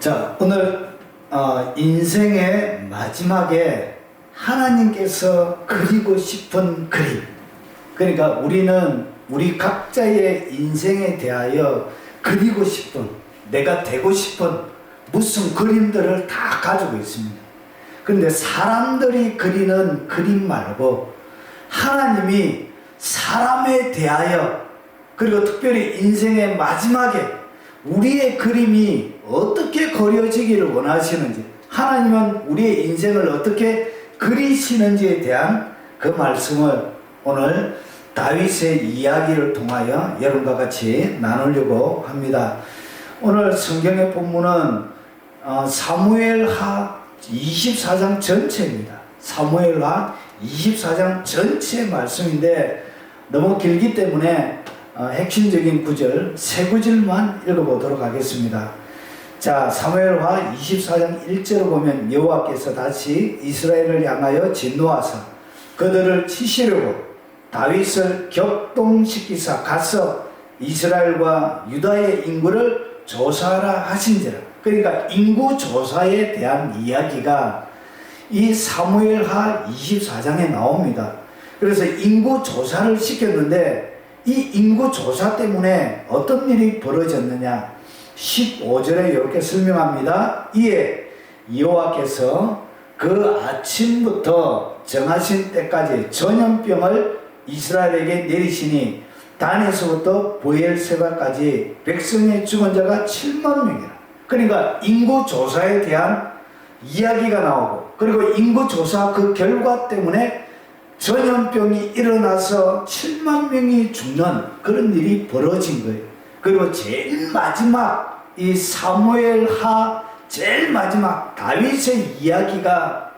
자, 오늘 인생의 마지막에 하나님께서 그리고 싶은 그림, 그러니까 우리는 우리 각자의 인생에 대하여 그리고 싶은, 내가 되고 싶은 무슨 그림들을 다 가지고 있습니다. 그런데 사람들이 그리는 그림 말고 하나님이 사람에 대하여, 그리고 특별히 인생의 마지막에 우리의 그림이 어떻게 그려지기를 원하시는지, 하나님은 우리의 인생을 어떻게 그리시는지에 대한 그 말씀을 오늘 다윗의 이야기를 통하여 여러분과 같이 나누려고 합니다. 오늘 성경의 본문은 사무엘하 24장 전체입니다. 사무엘하 24장 전체 말씀인데 너무 길기 때문에 핵심적인 구절, 세 구절만 읽어보도록 하겠습니다. 자, 사무엘하 24장 1절을 보면 여호와께서 다시 이스라엘을 향하여 진노하사 그들을 치시려고 다윗을 격동시키사 가서 이스라엘과 유다의 인구를 조사하라 하신지라. 그러니까 인구 조사에 대한 이야기가 이 사무엘하 24장에 나옵니다. 그래서 인구 조사를 시켰는데 이 인구 조사 때문에 어떤 일이 벌어졌느냐, 15절에 이렇게 설명합니다. 이에 여호와께서 그 아침부터 정하신 때까지 전염병을 이스라엘에게 내리시니 단에서부터 브엘세바까지 백성의 죽은 자가 7만 명이라. 그러니까 인구 조사에 대한 이야기가 나오고, 그리고 인구 조사 그 결과 때문에 전염병이 일어나서 7만 명이 죽는 그런 일이 벌어진 거예요. 그리고 제일 마지막 이 사무엘하 제일 마지막 다윗의 이야기가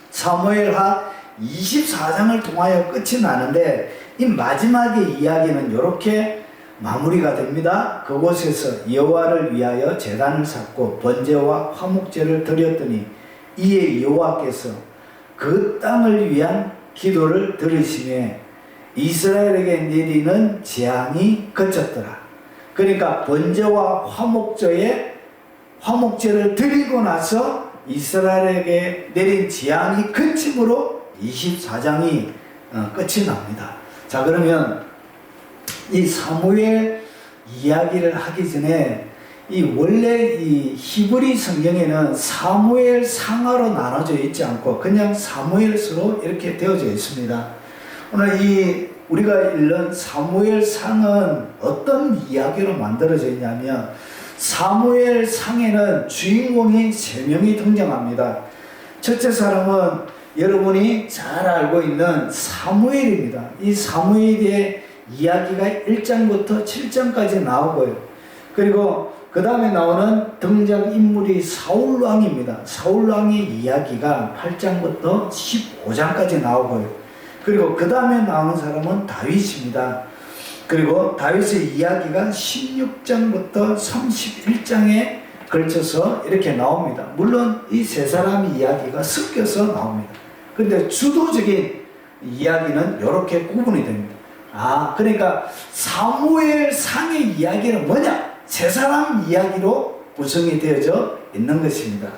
사무엘하 24장을 통하여 끝이 나는데, 이 마지막의 이야기는 이렇게 마무리가 됩니다. 그곳에서 여호와를 위하여 제단을 쌓고 번제와 화목제를 드렸더니 이에 여호와께서 그 땅을 위한 기도를 들으시매 이스라엘에게 내리는 재앙이 그쳤더라. 그러니까 번제와 화목제를 드리고 나서 이스라엘에게 내린 재앙이 그침으로 24장이 끝이 납니다. 자, 그러면 이 사무엘 이야기를 하기 전에 원래 이 히브리 성경에는 사무엘 상하로 나눠져 있지 않고 그냥 사무엘서로 이렇게 되어져 있습니다. 오늘 우리가 읽는 사무엘 상은 어떤 이야기로 만들어져 있냐면, 사무엘 상에는 주인공이 3명이 등장합니다. 첫째 사람은 여러분이 잘 알고 있는 사무엘입니다. 이 사무엘의 이야기가 1장부터 7장까지 나오고요. 그리고 그 다음에 나오는 등장인물이 사울왕입니다. 사울왕의 이야기가 8장부터 15장까지 나오고요. 그리고 그 다음에 나오는 사람은 다윗입니다. 그리고 다윗의 이야기가 16장부터 31장에 걸쳐서 이렇게 나옵니다. 물론 이 세 사람의 이야기가 섞여서 나옵니다. 그런데 주도적인 이야기는 이렇게 구분이 됩니다. 그러니까 사무엘 상의 이야기는 뭐냐? 세 사람 이야기로 구성이 되어져 있는 것입니다.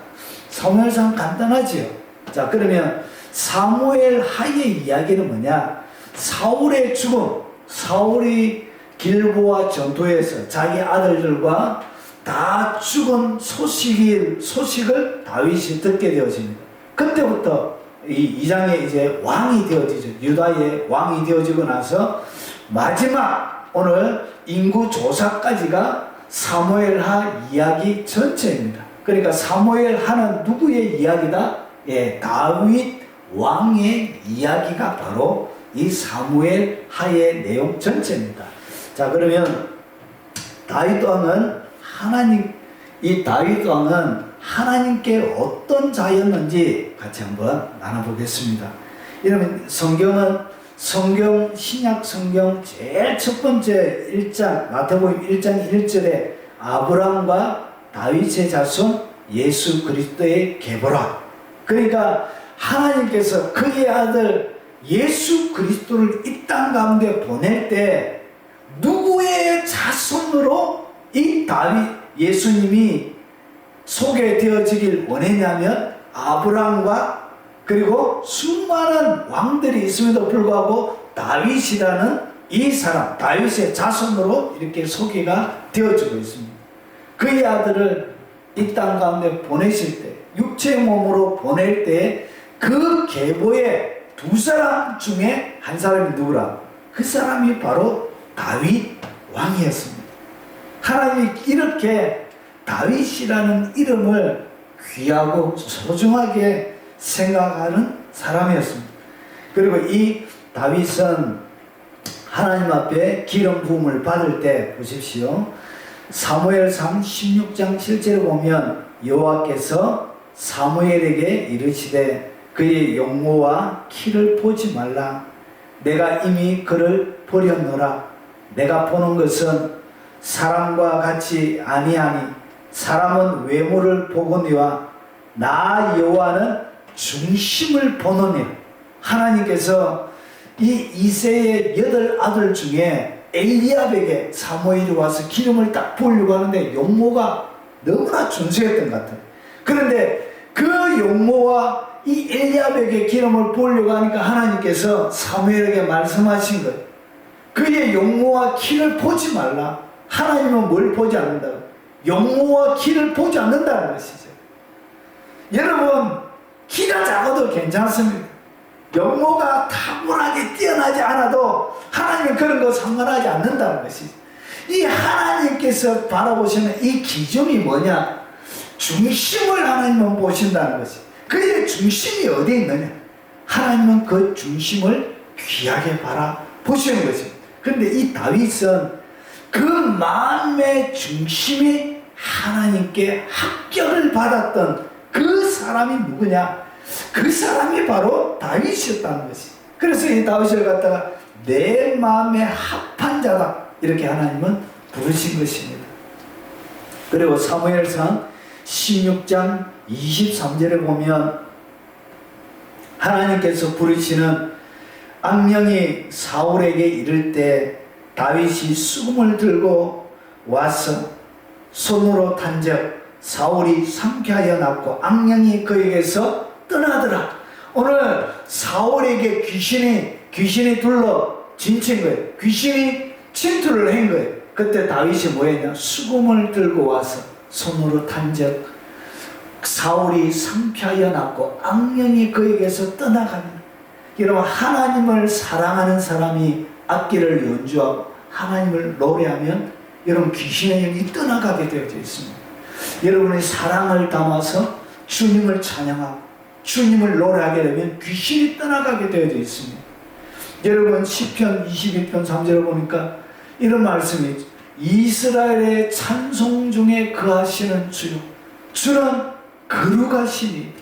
사무엘상 간단하지요. 자, 그러면 사무엘 하의 이야기는 뭐냐? 사울의 죽음, 사울이 길보아 전투에서 자기 아들들과 다 죽은 소식을 다윗이 듣게 되어집니다. 그때부터 이 2장에 이제 왕이 되어지죠. 유다의 왕이 되어지고 나서 마지막 오늘 인구 조사까지가 사무엘하 이야기 전체입니다. 그러니까 사무엘하는 누구의 이야기다? 다윗 왕의 이야기가 바로 이 사무엘하의 내용 전체입니다. 자, 그러면 다윗 왕은 다윗 왕은 하나님께 어떤 자였는지 같이 한번 나눠보겠습니다. 여러분, 신약 성경 제일 첫 번째 1장, 마태복음 1장 1절에 아브라함과 다윗의 자손 예수 그리스도의 계보라. 그러니까 하나님께서 그의 아들 예수 그리스도를 이 땅 가운데 보낼 때 누구의 자손으로 이 예수님이 소개되어지길 원했냐면 아브라함과 그리고 수많은 왕들이 있음에도 불구하고 다윗이라는 이 사람, 다윗의 자손으로 이렇게 소개가 되어지고 있습니다. 그의 아들을 이 땅 가운데 보내실 때, 육체의 몸으로 보낼 때 그 계보의 두 사람 중에 한 사람이 누구라? 그 사람이 바로 다윗 왕이었습니다. 하나님이 이렇게 다윗이라는 이름을 귀하고 소중하게 생각하는 사람이었습니다. 그리고 이 다윗은 하나님 앞에 기름 부음을 받을 때 보십시오. 사무엘상 16장 7절에 보면 여호와께서 사무엘에게 이르시되 그의 용모와 키를 보지 말라. 내가 이미 그를 버렸노라. 내가 보는 것은 사람과 같이 아니하니 사람은 외모를 보거니와 나 여호와는 중심을 보느니라. 하나님께서 이 이새의 8아들 중에 엘리압에게 사무엘이 와서 기름을 딱 부으려고 하는데 용모가 너무나 준수했던 것 같아요. 그런데 그 용모와 이 엘리압에게 기름을 부으려고 하니까 하나님께서 사무엘에게 말씀하신 거예요. 그의 용모와 키를 보지 말라. 하나님은 뭘 보지 않는다고? 용모와 키를 보지 않는다는 것이죠. 여러분, 키가 작아도 괜찮습니다. 용모가 탁월하게 뛰어나지 않아도 하나님은 그런 거 상관하지 않는다는 것이죠. 이 하나님께서 바라보시는 이 기준이 뭐냐? 중심을 하나님은 보신다는 것이. 그의 중심이 어디에 있느냐? 하나님은 그 중심을 귀하게 바라보시는 것입니다. 그런데 이 다윗은 그 마음의 중심이 하나님께 합격을 받았던 그 사람이 누구냐? 그 사람이 바로 다윗이었다는 것이. 그래서 이 다윗을 갖다가 내 마음에 합한 자다, 이렇게 하나님은 부르신 것입니다. 그리고 사무엘상 16장 23절에 보면 하나님께서 부르시는 악령이 사울에게 이를 때 다윗이 수금을 들고 와서 손으로 탄적 사울이 상쾌하여 났고 악령이 그에게서 떠나더라. 오늘 사울에게 귀신이 둘러 진친 거예요. 귀신이 침투를 한 거예요. 그때 다윗이 뭐 했냐? 수금을 들고 와서 손으로 탄적 사울이 상쾌하여 났고 악령이 그에게서 떠나가는. 여러분, 하나님을 사랑하는 사람이 악기를 연주하고 하나님을 노래하면 여러분 귀신의 영이 떠나가게 되어져 있습니다. 여러분의 사랑을 담아서 주님을 찬양하고 주님을 노래하게 되면 귀신이 떠나가게 되어져 있습니다. 여러분, 시편 22편 3절을 보니까 이런 말씀이 있죠. 이스라엘의 찬송 중에 거하시는 주요, 주는 거룩하시니.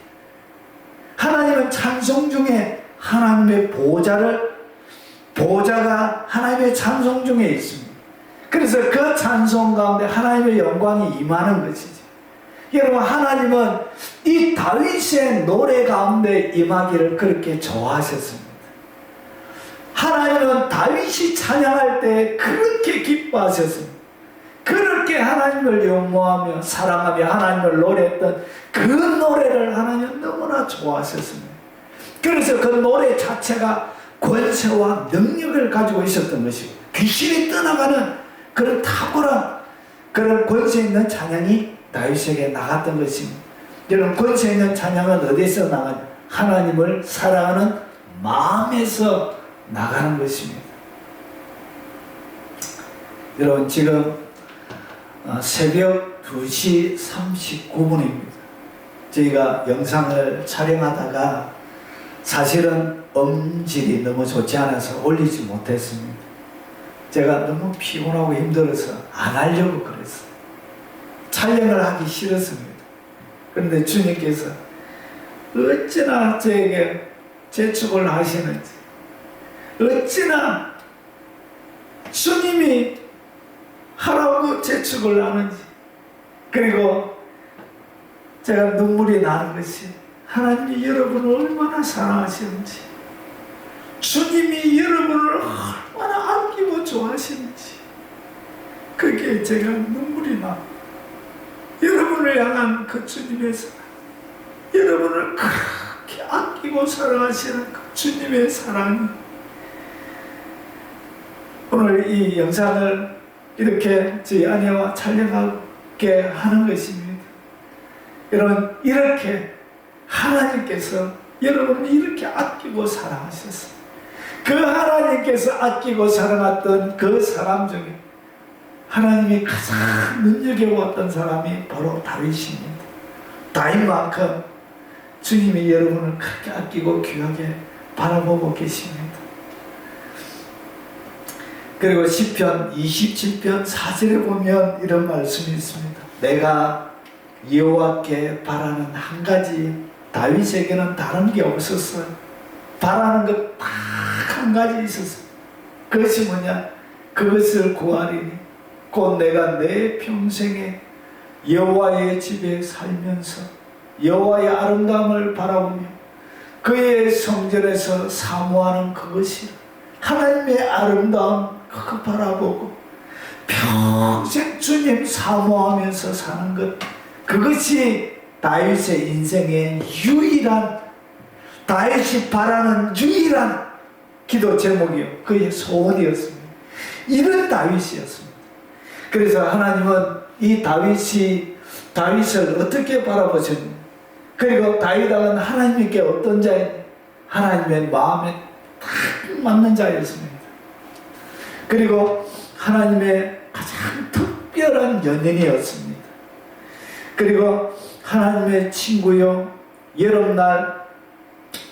하나님은 찬송 중에 하나님의 보좌가 하나님의 찬송 중에 있습니다. 그래서 그 찬송 가운데 하나님의 영광이 임하는 것이죠. 여러분, 하나님은 이 다윗의 노래 가운데 임하기를 그렇게 좋아하셨습니다. 하나님은 다윗이 찬양할 때 그렇게 기뻐하셨습니다. 그렇게 하나님을 영모하며 사랑하며 하나님을 노래했던 그 노래를 하나님은 너무나 좋아하셨습니다. 그래서 그 노래 자체가 권세와 능력을 가지고 있었던 것이고 귀신이 떠나가는 그런 탁월한 그런 권세 있는 찬양이 다윗에게 나갔던 것입니다. 여러분, 권세 있는 찬양은 어디서 나가냐? 하나님을 사랑하는 마음에서 나가는 것입니다. 여러분, 지금 새벽 2시 39분입니다. 저희가 영상을 촬영하다가 사실은 음질이 너무 좋지 않아서 올리지 못했습니다. 제가 너무 피곤하고 힘들어서 안 하려고 그랬어요. 촬영을 하기 싫었습니다. 그런데 주님께서 어찌나 저에게 재촉을 하시는지, 어찌나 주님이 하라고 재촉을 하는지, 그리고 제가 눈물이 나는 것이 하나님이 여러분을 얼마나 사랑하시는지, 주님이 여러분을 얼마나 아끼고 좋아하시는지, 그게 제가 눈물이 나. 여러분을 여러분을 향한 그 주님의 사랑, 여러분을 그렇게 아끼고 사랑하시는 그 주님의 사랑이 오늘 이 영상을 이렇게 저희 아내와 촬영하게 하는 것입니다. 여러분, 이렇게 하나님께서 여러분을 이렇게 아끼고 사랑하셨어요. 그 하나님께서 아끼고 사랑했던 그 사람 중에 하나님이 가장 눈여겨보았던 사람이 바로 다윗입니다. 다윗만큼 주님이 여러분을 그렇게 아끼고 귀하게 바라보고 계십니다. 그리고 시편 27편 4절에 보면 이런 말씀이 있습니다. 내가 여호와께 바라는 한 가지, 다윗에게는 다른 게 없었어요. 바라는 것 딱 한 가지 있었어요. 그것이 뭐냐? 그것을 구하리니 곧 내가 내 평생에 여호와의 집에 살면서 여호와의 아름다움을 바라보며 그의 성전에서 사모하는 그것이, 하나님의 아름다움 그거 바라보고 평생 주님 사모하면서 사는 것, 그것이 다윗의 인생의 유일한, 다윗이 바라는 유일한 기도 제목이요, 그의 소원이었습니다. 이런 다윗이었습니다. 그래서 하나님은 이 다윗을 어떻게 바라보셨냐? 그리고 다윗은 하나님께 어떤 자였냐? 하나님의 마음에 딱 맞는 자였습니다. 그리고 하나님의 가장 특별한 연인이었습니다. 그리고 하나님의 친구요, 여름날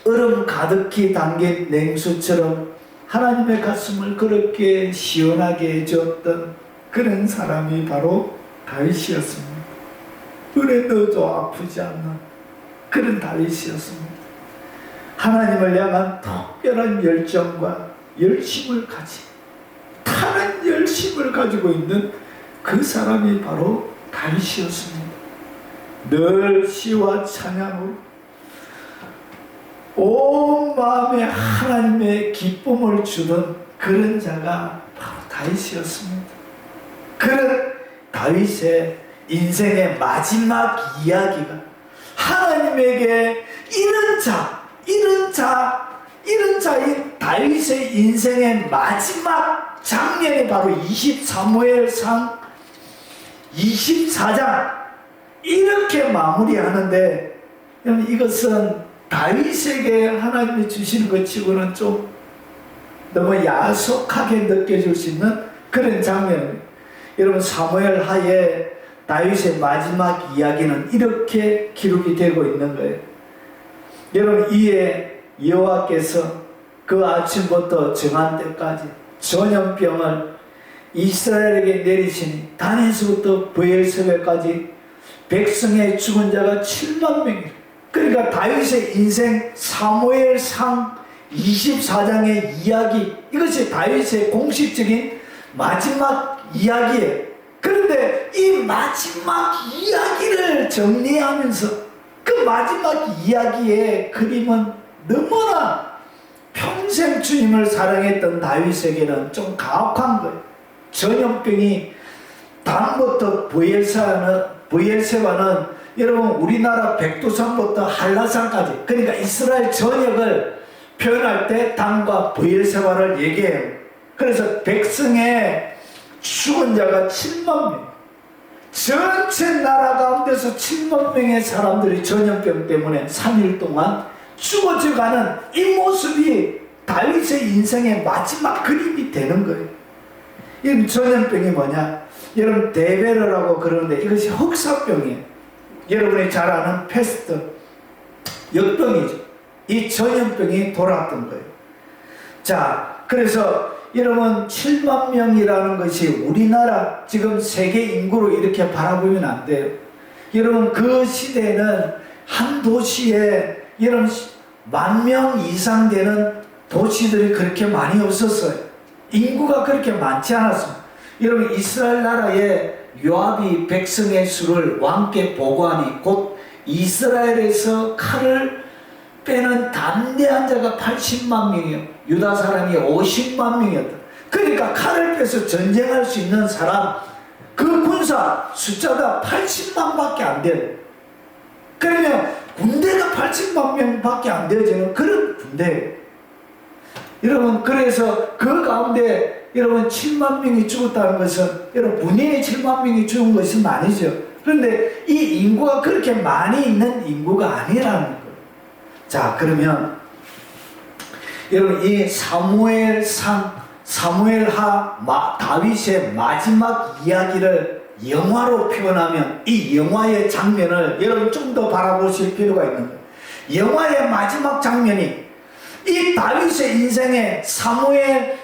얼음 가득히 담긴 냉수처럼 하나님의 가슴을 그렇게 시원하게 해줬던 그런 사람이 바로 다윗이었습니다. 눈에 넣어도 아프지 않는 그런 다윗이었습니다. 하나님을 향한 특별한 열정과 열심을 타는 열심을 가지고 있는 그 사람이 바로 다윗이었습니다. 늘 시와 찬양으로 온 마음에 하나님의 기쁨을 주는 그런 자가 바로 다윗이었습니다. 그런 다윗의 인생의 마지막 이야기가 하나님에게 이런 자인 다윗의 인생의 마지막 장면이 바로 20사무엘상 24장 이렇게 마무리하는데, 여러분, 이것은 다윗에게 하나님이 주시는 것 치고는 좀 너무 야속하게 느껴질 수 있는 그런 장면입니다. 여러분, 사무엘 하에 다윗의 마지막 이야기는 이렇게 기록이 되고 있는 거예요. 여러분, 이에 여호와께서 그 아침부터 정한 때까지 전염병을 이스라엘에게 내리시니 단에서부터 브엘세바까지 백성의 죽은 자가 7만 명이라. 그러니까 다윗의 인생 사무엘상 24장의 이야기, 이것이 다윗의 공식적인 마지막 이야기예요. 그런데 이 마지막 이야기를 정리하면서 그 마지막 이야기의 그림은 너무나 평생 주님을 사랑했던 다윗에게는 좀 가혹한 거예요. 전염병이 단부터 브엘세바는 여러분, 우리나라 백두산부터 한라산까지, 그러니까 이스라엘 전역을 표현할 때 단과 브엘세바를 얘기해요. 그래서 백성의 죽은 자가 7만 명, 전체 나라 가운데서 7만 명의 사람들이 전염병 때문에 3일 동안 죽어져가는 이 모습이 다윗의 인생의 마지막 그림이 되는 거예요. 이 전염병이 뭐냐? 여러분, 데베르라고 그러는데 이것이 흑사병이에요. 여러분이 잘 아는 패스트, 역병이죠. 이 전염병이 돌아왔던 거예요. 자, 그래서 여러분, 7만 명이라는 것이 우리나라 지금 세계 인구로 이렇게 바라보면 안 돼요. 여러분, 그 시대에는 한 도시에 여러분 10,000명 이상 되는 도시들이 그렇게 많이 없었어요. 인구가 그렇게 많지 않았습니다. 여러분, 이스라엘 나라에 요압이 백성의 수를 왕께 보고하니 곧 이스라엘에서 칼을 빼는 담대한 자가 80만 명이요, 유다 사람이 50만 명이었다. 그러니까 칼을 빼서 전쟁할 수 있는 사람, 그 군사 숫자가 80만밖에 안 돼요. 그러면 군대가 80만 명밖에 안 되어지는 그런 군대예요. 여러분, 그래서 그 가운데 여러분 7만 명이 죽었다는 것은 여러분 본인이 7만 명이 죽은 것은 아니죠. 그런데 이 인구가 그렇게 많이 있는 인구가 아니라는 거예요. 자, 그러면 여러분 이 사무엘하 다윗의 마지막 이야기를 영화로 표현하면 이 영화의 장면을 여러분 좀 더 바라보실 필요가 있는 거예요. 영화의 마지막 장면이 이 다윗의 인생의 사무엘하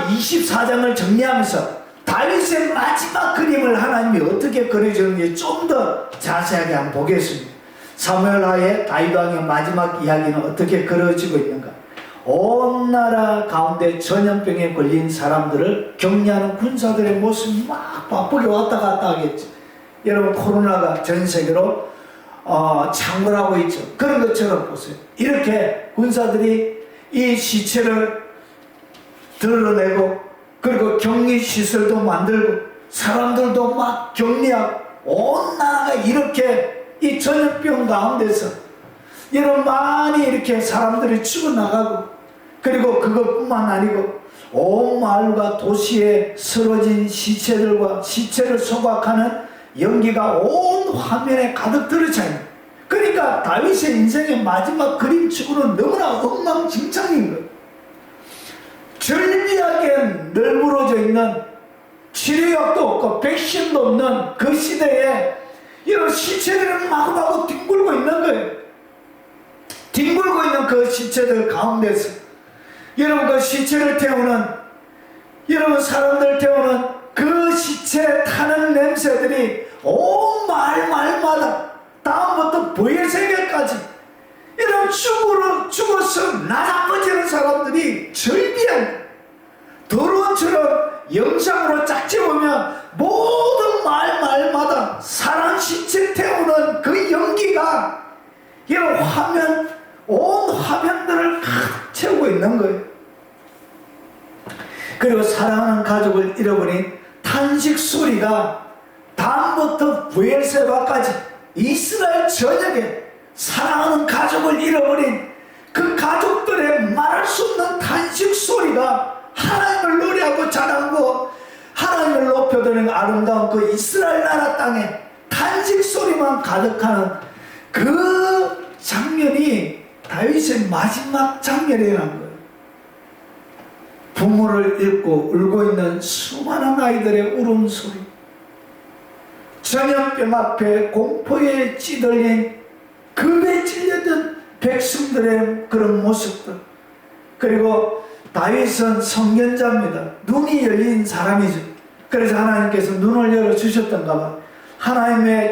24장을 정리하면서 다윗의 마지막 그림을 하나님이 어떻게 그려주는지 좀 더 자세하게 한번 보겠습니다. 사무엘하의 다윗 왕의 마지막 이야기는 어떻게 그려지고 있는가? 온 나라 가운데 전염병에 걸린 사람들을 격리하는 군사들의 모습이 막 바쁘게 왔다 갔다 하겠죠. 여러분, 코로나가 전 세계로 창궐하고 있죠. 그런 것처럼 보세요. 이렇게 군사들이 이 시체를 드러내고, 그리고 격리시설도 만들고, 사람들도 막 격리하고, 온 나라가 이렇게 이 전염병 가운데서 여러분 많이 이렇게 사람들이 죽어나가고, 그리고 그것뿐만 아니고 온 마을과 도시에 쓰러진 시체들과 시체를 소각하는 연기가 온 화면에 가득 들어차 있는, 그러니까 다윗의 인생의 마지막 그림축으로는 너무나 엉망진창인 거예요. 절비하게 널브러져 있는, 치료약도 없고 백신도 없는 그 시대에 이런 시체들을 마구마구 뒹굴고 있는 거예요. 뒹굴고 있는 그 시체들 가운데서 여러분 그 시체를 태우는, 여러분 사람들 태우는 그 시체 타는 냄새들이 온 마을마다 다음부터 부엘세계까지 이런 죽어서 나자빠지는 사람들이 절비한 드론처럼 영상으로 쫙 찍으면 모든 마을마다 사람 시체 태우는 그 연기가 이런 화면, 온 화면들을 가득 채우고 있는 거예요. 그리고 사랑하는 가족을 잃어버린 탄식 소리가 다음부터 부엘세바까지 이스라엘 전역에 사랑하는 가족을 잃어버린 그 가족들의 말할 수 없는 탄식 소리가 하나님을 노래하고 자랑하고 하나님을 높여드리는 아름다운 그 이스라엘 나라 땅에 탄식 소리만 가득하는 그 장면이 다윗의 마지막 장면이라는 거예요. 부모를 잃고 울고 있는 수많은 아이들의 울음소리, 전염병 앞에 공포에 찌들린 급에 찔렸던 백성들의 그런 모습들, 그리고 다윗은 선견자입니다. 눈이 열린 사람이죠. 그래서 하나님께서 눈을 열어주셨던가 봐. 하나님의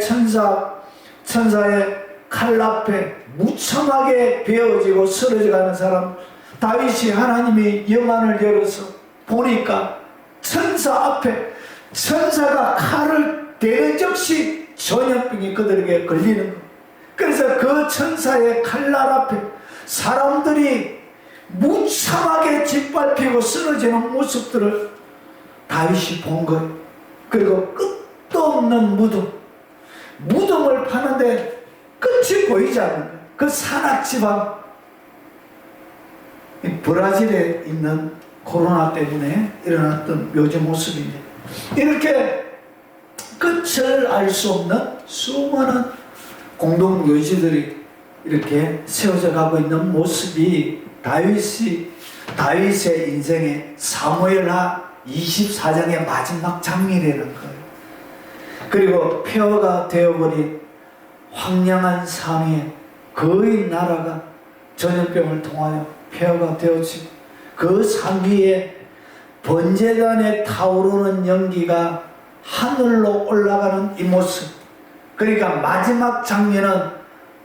천사의 칼 앞에 무참하게 베어지고 쓰러져가는 사람, 다윗이 하나님이 영안을 열어서 보니까 천사 앞에 천사가 칼을 대는 즉시 전염병이 그들에게 걸리는 것. 그래서 그 천사의 칼날 앞에 사람들이 무참하게 짓밟히고 쓰러지는 모습들을 다윗이 본 거예요. 그리고 끝도 없는 무덤을 파는데 끝이 보이지 않는 거예요. 그 산악지방, 브라질에 있는 코로나 때문에 일어났던 묘지 모습인데, 이렇게 끝을 알 수 없는 수많은 공동묘지들이 이렇게 세워져 가고 있는 모습이 다윗의 인생의 사무엘하 24장의 마지막 장면이라는 거예요. 그리고 폐허가 되어버린 황량한 삶 위에 거의 나라가 전염병을 통하여 폐허가 되어지고 그 산 위에 번제단에 타오르는 연기가 하늘로 올라가는 이 모습. 그러니까 마지막 장면은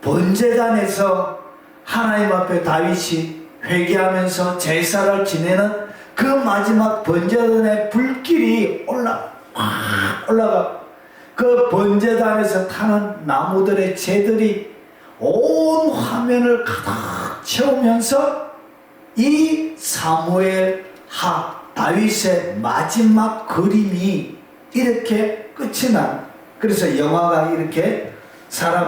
번제단에서 하나님 앞에 다윗이 회개하면서 제사를 지내는 그 마지막 번제단의 불길이 올라가 그 번제단에서 타는 나무들의 재들이 온 화면을 가득 채우면서 이 사무엘하 다윗의 마지막 그림이 이렇게 끝이 난, 그래서 영화가 이렇게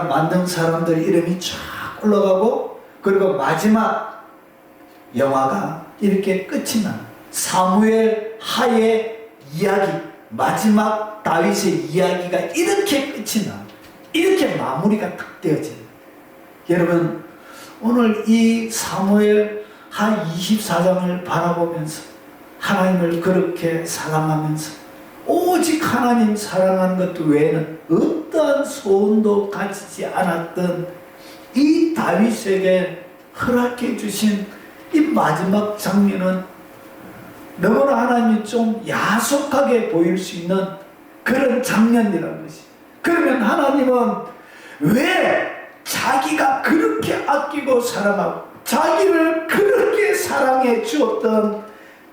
만든 사람들 이름이 쫙 올라가고, 그리고 마지막 영화가 이렇게 끝이 난 사무엘 하의 이야기, 마지막 다윗의 이야기가 이렇게 끝이 나, 이렇게 마무리가 딱 되어져요. 여러분, 오늘 이 사무엘 하 24장을 바라보면서 하나님을 그렇게 사랑하면서 오직 하나님 사랑하는 것 외에는 어떠한 소원도 가지지 않았던 이 다윗에게 허락해 주신 이 마지막 장면은 너무나 하나님이 좀 야속하게 보일 수 있는 그런 장면이라는 것이. 그러면 하나님은 왜 자기가 그렇게 아끼고 사랑하고 자기를 그렇게 사랑해 주었던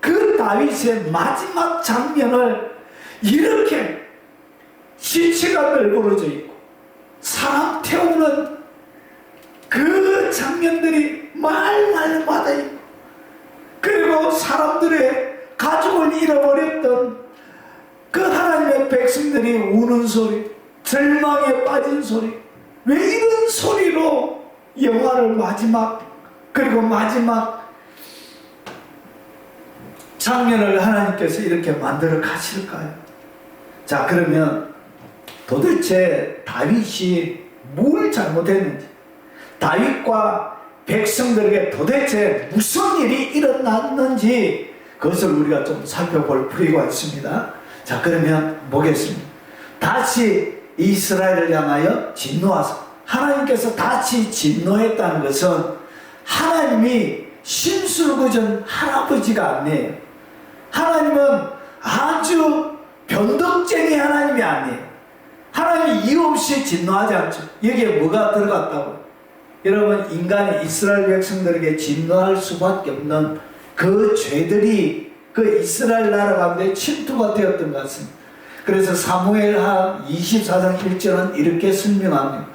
그 다윗의 마지막 장면을 이렇게 시체가 널브러져 있고 사람 태우는 그 장면들이 말마다 있고, 그리고 사람들의 가족을 잃어버렸던 그 하나님의 백성들이 우는 소리, 절망에 빠진 소리, 왜 이런 소리로 영화를 그리고 마지막 장면을 하나님께서 이렇게 만들어 가실까요? 자, 그러면 도대체 다윗이 뭘 잘못했는지, 다윗과 백성들에게 도대체 무슨 일이 일어났는지 그것을 우리가 좀 살펴볼 필요가 있습니다. 자, 그러면 보겠습니다. 다시 이스라엘을 향하여 진노하사, 하나님께서 다시 진노했다는 것은 하나님이 심술궂은 할아버지가 아니에요. 하나님은 아주 변덕쟁이 하나님이 아니에요. 하나님이 이유 없이 진노하지 않죠. 여기에 뭐가 들어갔다고? 여러분, 인간이 이스라엘 백성들에게 진노할 수밖에 없는 그 죄들이 그 이스라엘 나라 가운데 침투가 되었던 것 같습니다. 그래서 사무엘하 24장 1절은 이렇게 설명합니다.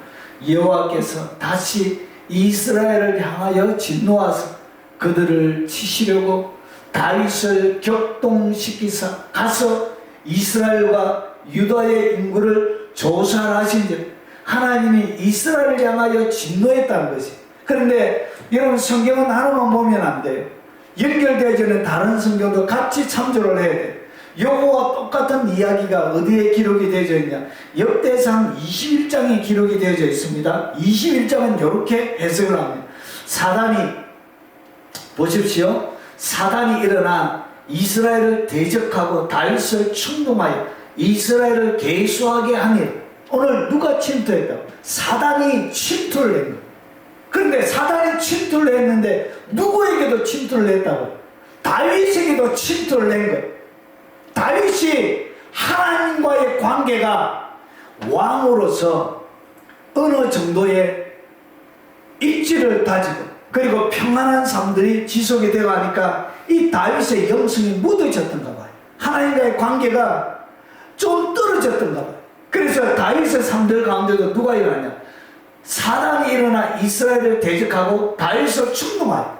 여호와께서 다시 이스라엘을 향하여 진노하사 그들을 치시려고 다윗을 격동시키사 가서 이스라엘과 유다의 인구를 조사하신즉 하나님이 이스라엘을 향하여 진노했다는 것이. 그런데 여러분, 성경은 하나만 보면 안 돼요. 연결되어져 있는 다른 성경도 같이 참조를 해야 돼요. 요거와 똑같은 이야기가 어디에 기록이 되어져 있냐? 역대상 21장에 기록이 되어져 있습니다. 21장은 이렇게 해석을 합니다. 사단이, 보십시오. 사단이 일어나 이스라엘을 대적하고 다윗을 충동하여 이스라엘을 계수하게 하니라. 오늘 누가 침투했다고? 사단이 침투를 했는 거예요. 그런데 사단이 침투를 했는데 누구에게도 침투를 했다고? 다윗에게도 침투를 낸 거예요. 다윗이 하나님과의 관계가 왕으로서 어느 정도의 입지를 다지고 그리고 평안한 삶들이 지속이 되어 가니까 이 다윗의 영성이 무뎌졌던가 봐요. 하나님과의 관계가 좀 떨어졌던가 봐요. 그래서 다윗의 삶들 가운데도 누가 일어나냐? 사단이 일어나 이스라엘을 대적하고 다윗을 충동하여,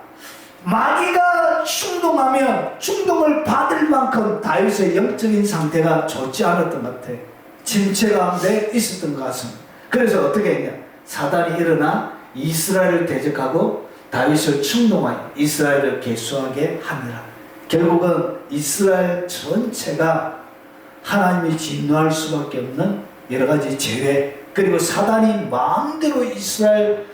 마귀가 충동하면 충동을 받을 만큼 다윗의 영적인 상태가 좋지 않았던 것 같아요. 침체 가운데 있었던 것 같습니다. 그래서 어떻게 했냐? 사단이 일어나 이스라엘을 대적하고 다윗을 충동하여 이스라엘을 계수하게 하니라. 결국은 이스라엘 전체가 하나님이 진노할 수밖에 없는 여러 가지 죄, 그리고 사단이 마음대로 이스라엘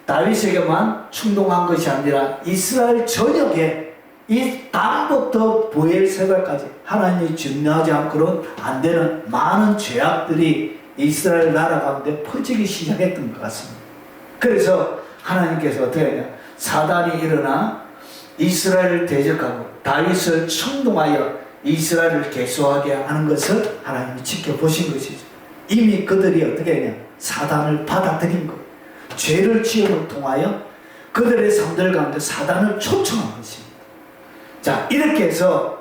다윗에게만 충동한 것이 아니라 이스라엘 전역에 이 단부터 브엘세바까지 하나님이 진노하지 않고는 안 되는 많은 죄악들이 이스라엘 나라 가운데 퍼지기 시작했던 것 같습니다. 그래서 하나님께서 어떻게 하냐? 사단이 일어나 이스라엘을 대적하고 다윗을 충동하여 이스라엘을 계수하게 하는 것을 하나님이 지켜보신 것이죠. 이미 그들이 어떻게 했냐? 사단을 받아들인 것, 죄를 지음을 통하여 그들의 삶들 가운데 사단을 초청한 것입니다. 자, 이렇게 해서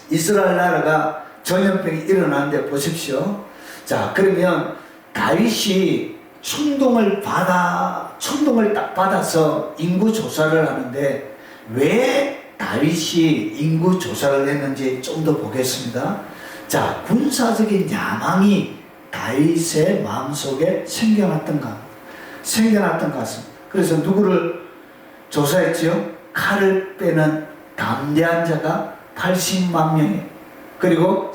이스라엘 나라가 전염병이 일어나는데 보십시오. 자, 그러면 다윗이 충동을 딱 받아서 인구 조사를 하는데 왜 다윗이 인구 조사를 했는지 좀 더 보겠습니다. 자, 자, 군사적인 야망이 다윗의 마음속에 생겨났던 것 같습니다. 그래서 누구를 조사했지요? 칼을 빼는 담대한 자가 80만 명이에요. 그리고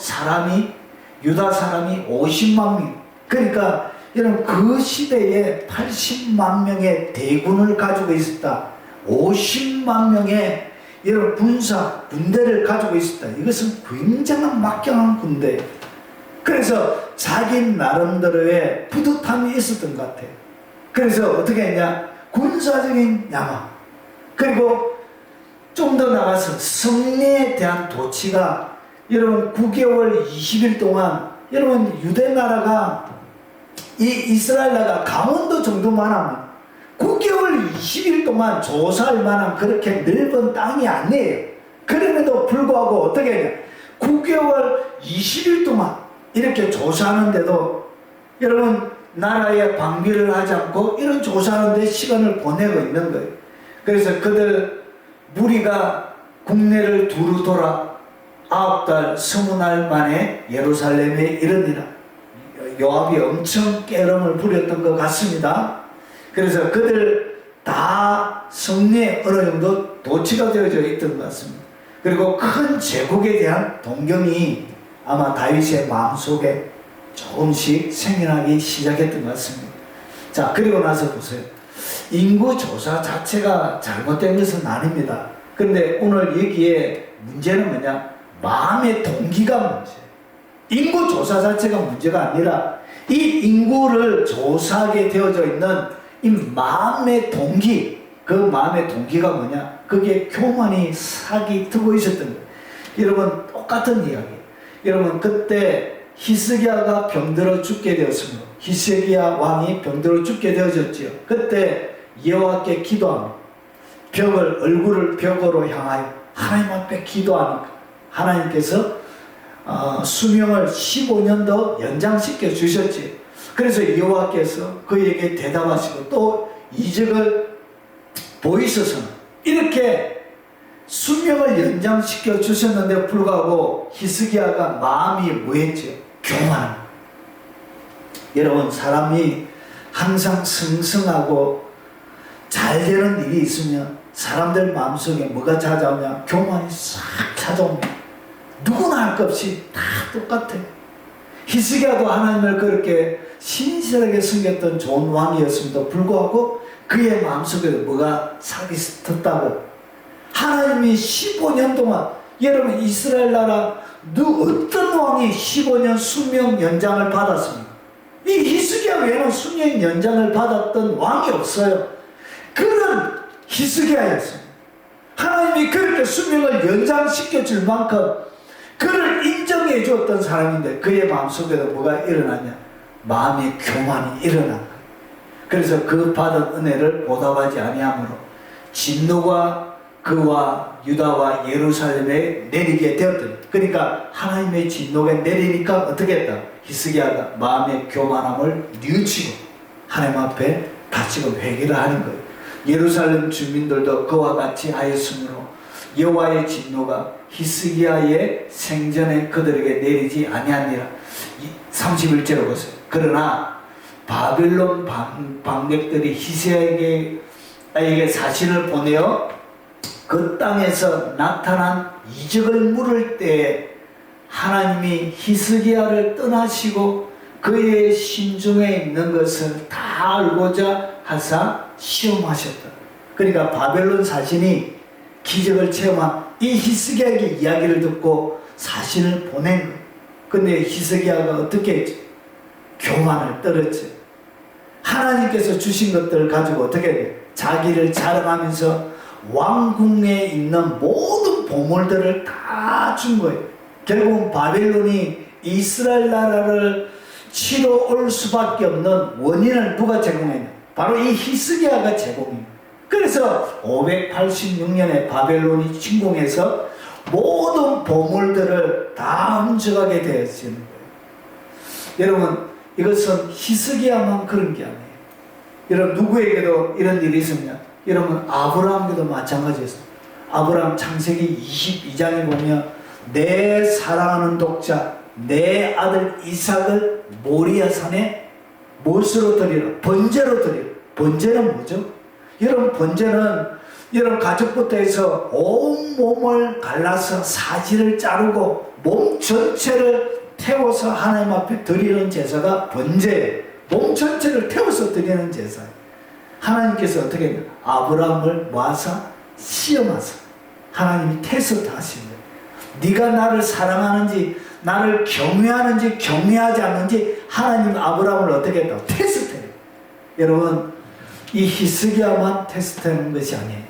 유다 사람이 50만 명. 그러니까 여러분, 그 시대에 80만 명의 대군을 가지고 있었다. 50만 명의 여러분 군대를 가지고 있었다. 이것은 굉장한 막강한 군대. 그래서 자기 나름대로의 뿌듯함이 있었던 것 같아요. 그래서 어떻게 했냐? 군사적인 야망, 그리고 좀 더 나가서 승리에 대한 도취가, 여러분 9개월 20일 동안 여러분 유대 나라가, 이 이스라엘 나라가 강원도 정도만 하면 9개월 20일 동안 조사할 만한 그렇게 넓은 땅이 아니에요. 그럼에도 불구하고 어떻게 했냐? 9개월 20일 동안 이렇게 조사하는데도 여러분 나라에 방비를 하지 않고 이런 조사하는데 시간을 보내고 있는 거예요. 그래서 그들 무리가 국내를 두루 돌아 9달 20날 만에 예루살렘에 이르니라. 요압이 엄청 깨름을 부렸던 것 같습니다. 그래서 그들 다 승리의 어느 정도 도취가 되어져 있던 것 같습니다. 그리고 큰 제국에 대한 동경이 아마 다윗의 마음속에 조금씩 생겨나기 시작했던 것 같습니다. 자, 그리고 나서 보세요. 인구 조사 자체가 잘못된 것은 아닙니다. 그런데 오늘 여기에 문제는 뭐냐? 마음의 동기가 문제예요. 인구 조사 자체가 문제가 아니라 이 인구를 조사하게 되어져 있는 이 마음의 동기, 그 마음의 동기가 뭐냐? 그게 교만이 사기 트고 있었던 거예요. 여러분, 똑같은 이야기. 여러분, 그때 히스기야가 병들어 죽게 되었습니다. 히스기야 왕이 병들어 죽게 되어졌지요. 그때 여호와께 기도하며 얼굴을 벽으로 향하여 하나님 앞에 기도하니까 하나님께서 수명을 15년 더 연장시켜 주셨지. 그래서 여호와께서 그에게 대답하시고 또 이적을 보이셔서 이렇게 수명을 연장시켜 주셨는데 불구하고 히스기야가 마음이 뭐했죠? 교만. 여러분, 사람이 항상 승승하고 잘 되는 일이 있으면 사람들 마음속에 뭐가 찾아오냐? 교만이 싹 찾아옵니다. 누구나 할 것 없이 다 똑같아. 히스기야도 하나님을 그렇게 신실하게 섬겼던 좋은 왕이었음에도 불구하고 그의 마음속에 뭐가 사기 텄다고. 하나님이 15년 동안, 여러분 이스라엘 나라 어떤 왕이 15년 수명 연장을 받았습니까? 이 히스기야 외에는 수명 연장을 받았던 왕이 없어요. 그런 히스기야였습니다. 하나님이 그렇게 수명을 연장시켜 줄 만큼 그를 인정해 주었던 사람인데 그의 마음속에도 뭐가 일어나냐? 마음의 교만이 일어난 거예요. 그래서 그 받은 은혜를 보답하지 아니하므로 진노가 그와 유다와 예루살렘에 내리게 되었더니, 그러니까 하나님의 진노가 내리니까 어떻게 했다? 히스기야가 마음의 교만함을 뉘우치고 하나님 앞에 다시금 회개를 하는 거예요. 예루살렘 주민들도 그와 같이 하였으므로 여호와의 진노가 히스기야의 생전에 그들에게 내리지 아니하니라. 31절을 보세요. 그러나 바벨론 방백들이 히스기야에게 사신을 보내어 그 땅에서 나타난 이적을 물을 때 하나님이 히스기야를 떠나시고 그의 심중에 있는 것을 다 알고자 하사 시험하셨다. 그러니까 바벨론 사신이 기적을 체험한 이 히스기야에게 이야기를 듣고 사신을 보낸 거예요. 근데 히스기야가 어떻게 했지? 교만을 떨었지. 하나님께서 주신 것들을 가지고 어떻게 해요? 자기를 자랑하면서 왕궁에 있는 모든 보물들을 다 준 거예요. 결국은 바벨론이 이스라엘 나라를 치러 올 수밖에 없는 원인을 누가 제공했냐? 바로 이 히스기야가 제공입니다. 그래서 586년에 바벨론이 침공해서 모든 보물들을 다 훔쳐가게 되었는 거예요. 여러분, 이것은 히스기야만 그런 게 아니에요. 여러분, 누구에게도 이런 일이 있었냐? 여러분, 아브라함에게도 마찬가지였어요. 아브라함 창세기 22장에 보면 내 사랑하는 독자, 내 아들 이삭을 모리아 산에 무엇으로 드리라? 번제로 드리라. 번제는 뭐죠? 여러분, 번제는 여러분 가족부터 해서 온 몸을 갈라서 사지를 자르고 몸 전체를 태워서 하나님 앞에 드리는 제사가 번제예요. 몸 전체를 태워서 드리는 제사예요. 하나님께서 어떻게 했냐? 아브라함을 모아서 시험하사 하나님이 테스트 하신 거예요. 네가 나를 사랑하는지 나를 경외하는지 경외하지 않는지 하나님 아브라함을 어떻게 했다고? 테스트해요. 여러분, 이 히스기야만 테스트하는 것이 아니에요.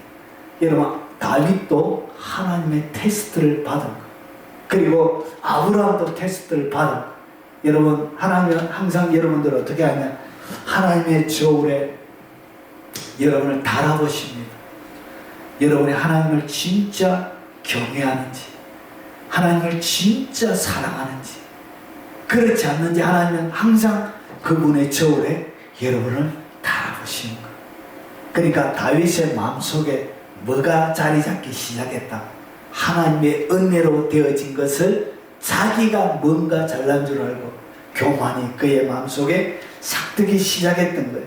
여러분, 다윗도 하나님의 테스트를 받은 거예요. 그리고 아브라함도 테스트를 받은 거예요. 여러분, 하나님은 항상 여러분들 어떻게 하냐? 하나님의 저울에 여러분을 달아보십니다. 여러분이 하나님을 진짜 경외하는지, 하나님을 진짜 사랑하는지, 그렇지 않는지 하나님은 항상 그분의 저울에 여러분을 달아보시는 거예요. 그러니까 다윗의 마음속에 뭐가 자리 잡기 시작했다? 하나님의 은혜로 되어진 것을 자기가 뭔가 잘난 줄 알고 교만이 그의 마음속에 삭뜨기 시작했던 거예요.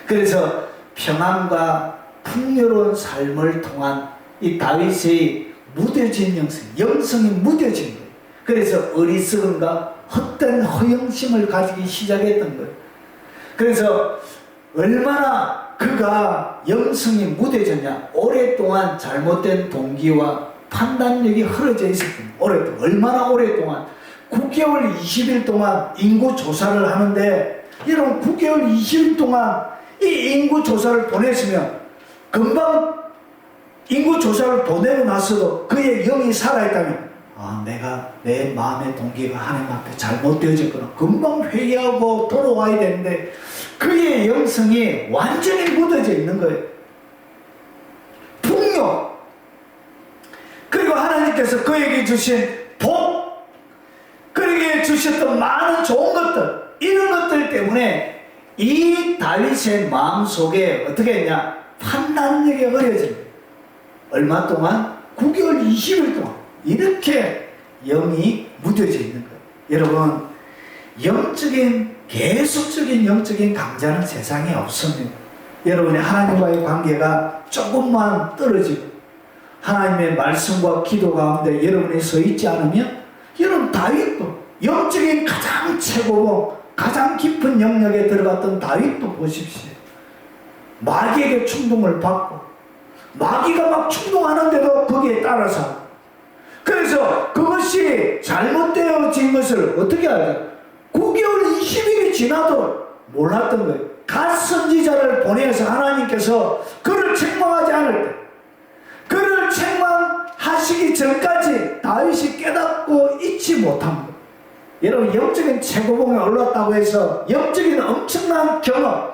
그래서 평안과 풍요로운 삶을 통한 이 다윗의 무뎌진 영성이 무뎌진 거예요. 그래서 어리석음과 헛된 허영심을 가지기 시작했던 거예요. 그래서 얼마나 그가 영성이 무뎌졌냐? 오랫동안 잘못된 동기와 판단력이 흐려져 있었거든요. 오랫동안. 얼마나 오랫동안? 9개월 20일 동안 인구 조사를 하는데, 여러분 9개월 20일 동안 이 인구 조사를 보냈으면 금방 인구 조사를 보내고 나서도 그의 영이 살아있다면, 내가 내 마음의 동기가 하나님 앞에 잘못되어졌구나. 금방 회개하고 돌아와야 되는데 그의 영성이 완전히 묻어져 있는 거예요. 풍요, 그리고 하나님께서 그에게 주신 복, 그에게 주셨던 많은 좋은 것들, 이런 것들 때문에 이 다윗의 마음속에 어떻게 했냐? 판단력이 어려진 거예요. 얼마 동안? 9개월 20일 동안 이렇게 영이 묻어져 있는 거예요. 여러분, 계속적인 영적인 강자는 세상에 없습니다. 여러분의 하나님과의 관계가 조금만 떨어지고 하나님의 말씀과 기도 가운데 여러분이 서 있지 않으면, 여러분 다윗도 영적인 가장 최고봉, 가장 깊은 영역에 들어갔던 다윗도 보십시오. 마귀에게 충동을 받고 마귀가 막 충동하는데도 거기에 따라서, 그래서 그것이 잘못되어진 것을 어떻게 알죠? 9개월 20일이 지나도록 몰랐던 거예요. 갓 선지자를 보내서 하나님께서 그를 책망하지 않을 때, 그를 책망하시기 전까지 다윗이 깨닫고 잊지 못한 거예요. 여러분, 영적인 최고봉에 올랐다고 해서 영적인 엄청난 경험,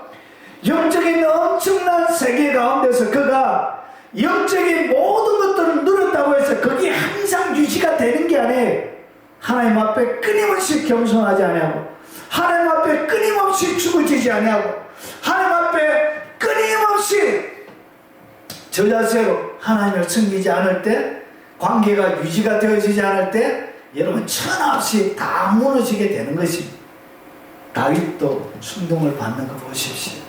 영적인 엄청난 세계 가운데서 그가 영적인 모든 것들을 누렸다고 해서 그게 항상 유지가 되는 게 아니에요. 하나님 앞에 끊임없이 겸손하지 아니하고, 하나님 앞에 끊임없이 죽어지지 아니하고, 하나님 앞에 끊임없이 저 자세로 하나님을 섬기지 않을 때, 관계가 유지가 되어지지 않을 때 여러분 천없이 다 무너지게 되는 것입니다. 다윗도 충동을 받는 거 보십시오.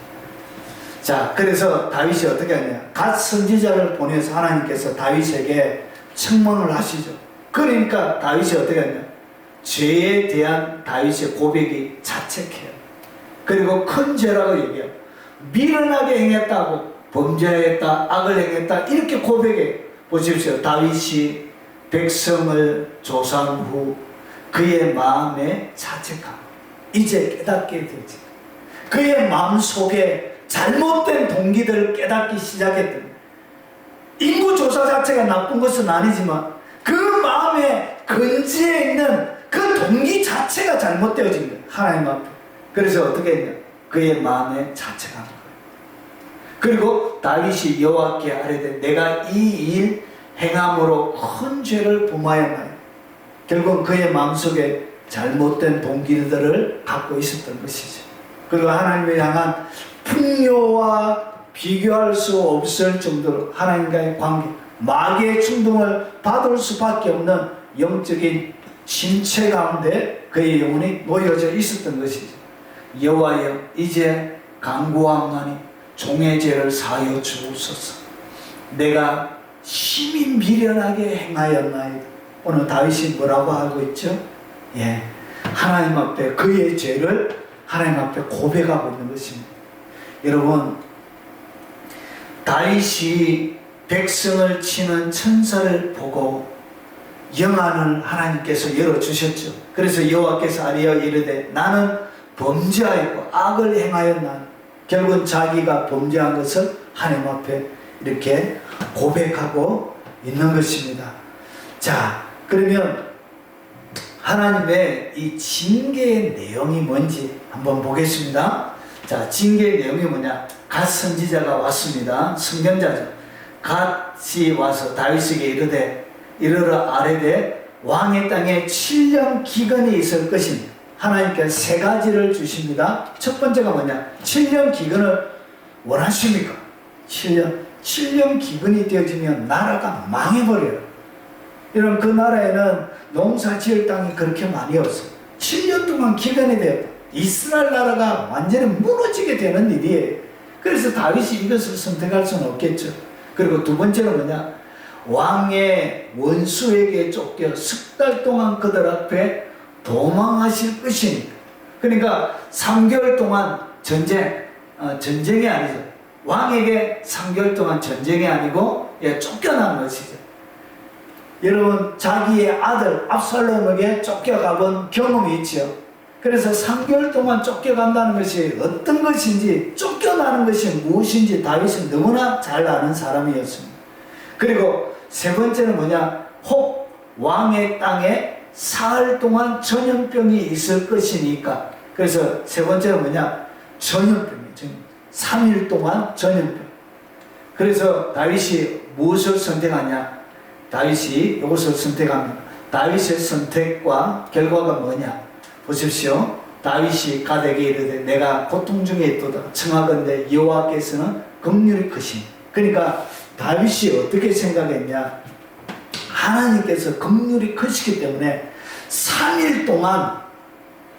자, 그래서 다윗이 어떻게 하냐? 갓 선지자를 보내서 하나님께서 다윗에게 책망을 하시죠. 그러니까 다윗이 어떻게 하냐? 죄에 대한 다윗의 고백이 자책해요. 그리고 큰 죄라고 얘기해요. 미련하게 행했다고, 범죄했다, 악을 행했다, 이렇게 고백해요. 보십시오. 다윗이 백성을 조사한 후 그의 마음에 자책함, 이제 깨닫게 되지. 그의 마음속에 잘못된 동기들을 깨닫기 시작했던, 인구조사 자체가 나쁜 것은 아니지만 그 마음에 근지에 있는 그 동기 자체가 잘못되어진 거예요. 하나님 앞에. 그래서 어떻게 했냐? 그의 마음에 자책한 거예요. 그리고 다윗이 여호와께 아뢰되 내가 이 일 행함으로 큰 죄를 범하였나요? 결국 그의 마음속에 잘못된 동기들을 갖고 있었던 것이죠. 그리고 하나님을 향한 풍요와 비교할 수 없을 정도로 하나님과의 관계, 마귀의 충동을 받을 수밖에 없는 영적인 침체 가운데 그의 영혼이 놓여져 있었던 것이죠. 여호와여 이제 간구하오나니 종의 죄를 사하여 주옵소서. 내가 심히 미련하게 행하였나이다. 오늘 다윗이 뭐라고 하고 있죠? 예, 하나님 앞에 그의 죄를 하나님 앞에 고백하고 있는 것입니다. 여러분, 다윗이 백성을 치는 천사를 보고 영안을 하나님께서 열어주셨죠. 그래서 여호와께서 아뢰어 이르되 나는 범죄하였고 악을 행하였나니, 결국은 자기가 범죄한 것을 하나님 앞에 이렇게 고백하고 있는 것입니다. 자, 그러면 하나님의 이 징계의 내용이 뭔지 한번 보겠습니다. 자, 징계의 내용이 뭐냐? 갓 선지자가 왔습니다. 선견자죠. 갓이 와서 다윗에게 이르되 이르러 아뢰되 왕의 땅에 7년 기근이 있을 것입니다. 하나님께서 세 가지를 주십니다. 첫 번째가 뭐냐? 7년 기근을 원하십니까? 7년 기근이 되어지면 나라가 망해버려요. 여러분, 그 나라에는 농사 지을 땅이 그렇게 많이 없어요. 7년 동안 기근이 되었다. 이스라엘 나라가 완전히 무너지게 되는 일이에요. 그래서 다윗이 이것을 선택할 수는 없겠죠. 그리고 두 번째는 뭐냐? 왕의 원수에게 쫓겨 석 달 동안 그들 앞에 도망하실 것이니까. 그러니까 3개월 동안 전쟁이 아니죠. 왕에게 3개월 동안 전쟁이 아니고 쫓겨난 것이죠. 여러분, 자기의 아들 압살롬에게 쫓겨가본 경험이 있죠. 그래서 3개월 동안 쫓겨간다는 것이 어떤 것인지, 쫓겨나는 것이 무엇인지 다윗은 너무나 잘 아는 사람이었습니다. 그리고 세 번째는 뭐냐? 혹 왕의 땅에 사흘 동안 전염병이 있을 것이니까. 그래서 세 번째는 뭐냐? 전염병이죠. 3일 동안 전염병. 그래서 다윗이 무엇을 선택하냐? 다윗이 이것을 선택합니다. 다윗의 선택과 결과가 뭐냐? 보십시오. 다윗이 갓에게 이르되 내가 고통 중에 있도다. 청하건대 여호와께서는 긍휼이 크시니. 그러니까 다윗이 어떻게 생각했냐? 하나님께서 긍휼이 크시기 때문에 3일 동안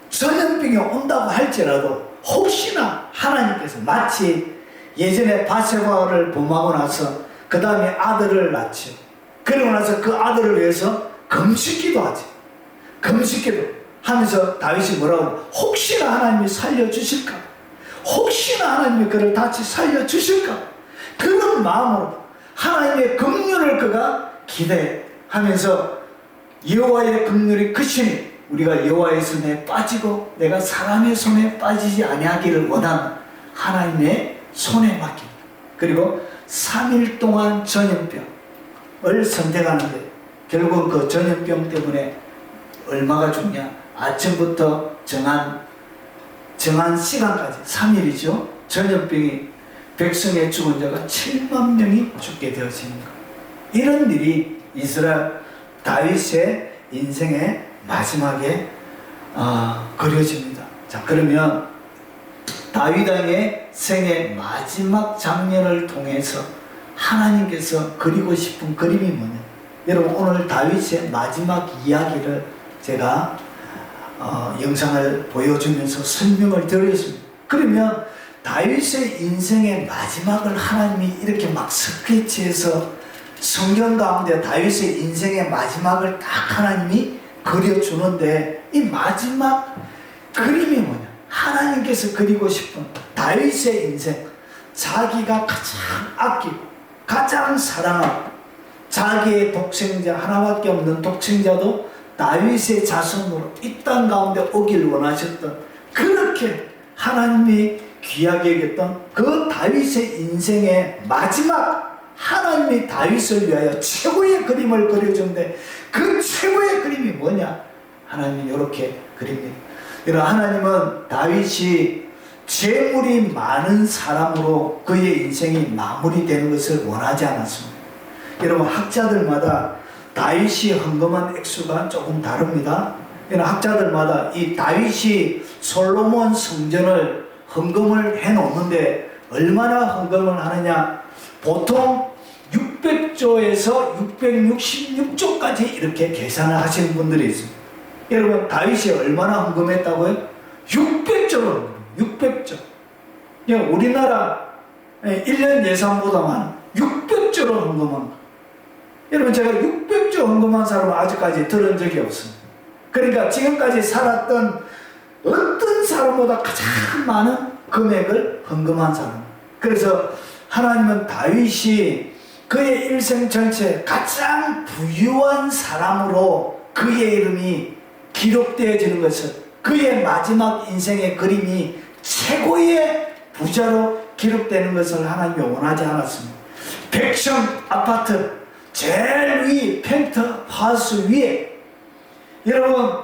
전염병이 온다고 할지라도 혹시나 하나님께서, 마치 예전에 바세바를 범하고 나서 그 다음에 아들을 낳죠. 그러고 나서 그 아들을 위해서 금식기도 하지. 금식기도 하면서 다윗이 뭐라고 하냐? 혹시나 하나님이 살려주실까? 혹시나 하나님이 그를 다시 살려주실까? 그런 마음으로 하나님의 긍휼을 그가 기대하면서 여호와의 긍휼이 크시니 우리가 여호와의 손에 빠지고 내가 사람의 손에 빠지지 아니하기를 원하는 하나님의 손에 맡깁니다. 그리고 3일 동안 전염병을 선택하는데 결국 그 전염병 때문에 얼마가 죽냐? 아침부터 정한 시간까지 3일이죠. 전염병이 백성의 죽은 자가 7만 명이 죽게 되어집니다. 이런 일이 이스라엘 다윗의 인생의 마지막에 그려집니다. 자, 그러면 다윗 왕의 생의 마지막 장면을 통해서 하나님께서 그리고 싶은 그림이 뭐냐? 여러분, 오늘 다윗의 마지막 이야기를 제가 영상을 보여주면서 설명을 드리겠습니다. 그러면 다윗의 인생의 마지막을 하나님이 이렇게 막 스케치해서 성경 가운데 다윗의 인생의 마지막을 딱 하나님이 그려주는데, 이 마지막 그림이 뭐냐? 하나님께서 그리고 싶은 다윗의 인생, 자기가 가장 아끼고 가장 사랑하고 자기의 독생자, 하나밖에 없는 독생자도 다윗의 자손으로 이 땅 가운데 오길 원하셨던, 그렇게 하나님이 귀하게 여겼던 그 다윗의 인생의 마지막, 하나님이 다윗을 위하여 최고의 그림을 그려줬는데 그 최고의 그림이 뭐냐? 하나님이 이렇게 그립니다. 여러분, 하나님은 다윗이 재물이 많은 사람으로 그의 인생이 마무리되는 것을 원하지 않았습니다. 여러분, 학자들마다 다윗이 헌금한 액수가 조금 다릅니다. 학자들마다 이 다윗이 솔로몬 성전을 헌금을 해놓는데 얼마나 헌금을 하느냐? 보통 600조에서 666조까지 이렇게 계산을 하시는 분들이 있습니다. 여러분 다윗이 얼마나 헌금했다고요? 600조로 600조. 우리나라 1년 예산보다만 600조로 헌금한 거. 여러분 제가 600조 헌금한 사람은 아직까지 들은 적이 없습니다. 그러니까 지금까지 살았던 어떤 사람보다 가장 많은 금액을 헌금한 사람. 그래서 하나님은 다윗이 그의 일생 전체 가장 부유한 사람으로 그의 이름이 기록되어지는 것을, 그의 마지막 인생의 그림이 최고의 부자로 기록되는 것을 하나님이 원하지 않았습니다. 백션 아파트 제일 위 펜트하우스 위에, 여러분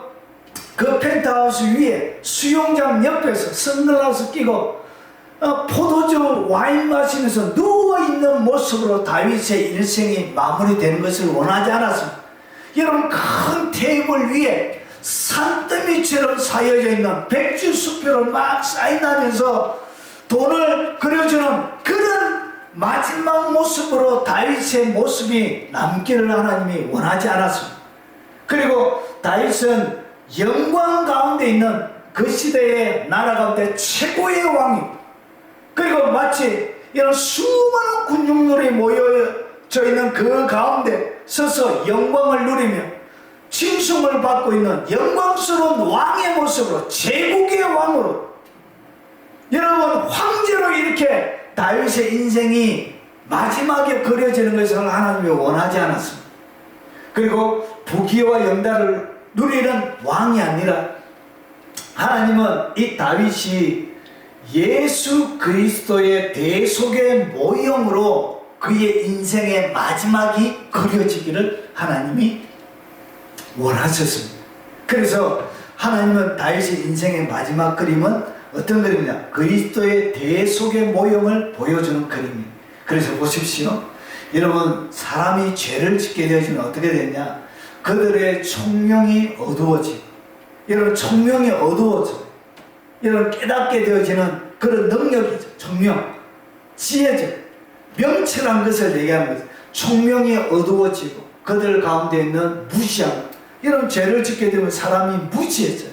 그 펜트하우스 위에 수영장 옆에서 선글라스 끼고 포도주 와인 마시면서 누워있는 모습으로 다윗의 일생이 마무리되는 것을 원하지 않았습니다. 여러분 큰 테이블 위에 산더미처럼 쌓여져 있는 백주수표를 막 사인하면서 돈을 그려주는 그런 마지막 모습으로 다윗의 모습이 남기를 하나님이 원하지 않았습니다. 그리고 다윗은 영광 가운데 있는 그 시대의 나라 가운데 최고의 왕입니다. 그리고 마치 이런 수많은 군중들이 모여져 있는 그 가운데 서서 영광을 누리며 칭송을 받고 있는 영광스러운 왕의 모습으로, 제국의 왕으로, 여러분 황제로 이렇게 다윗의 인생이 마지막에 그려지는 것을 하나님이 원하지 않았습니다. 그리고 부귀와 영달을 누리는 왕이 아니라 하나님은 이 다윗이 예수 그리스도의 대속의 모형으로 그의 인생의 마지막이 그려지기를 하나님이 원하셨습니다. 그래서 하나님은 다윗의 인생의 마지막 그림은 어떤 그림이냐? 그리스도의 대속의 모형을 보여주는 그림입니다. 그래서 보십시오. 여러분 사람이 죄를 짓게 되어지면 어떻게 되냐? 그들의 총명이 어두워지고, 여러분 총명이 어두워져, 여러분 깨닫게 되어지는 그런 능력이죠. 총명, 지혜죠. 명철한 것을 얘기하는 거죠. 총명이 어두워지고 그들 가운데 있는 무지함. 여러분 죄를 짓게 되면 사람이 무지해져요.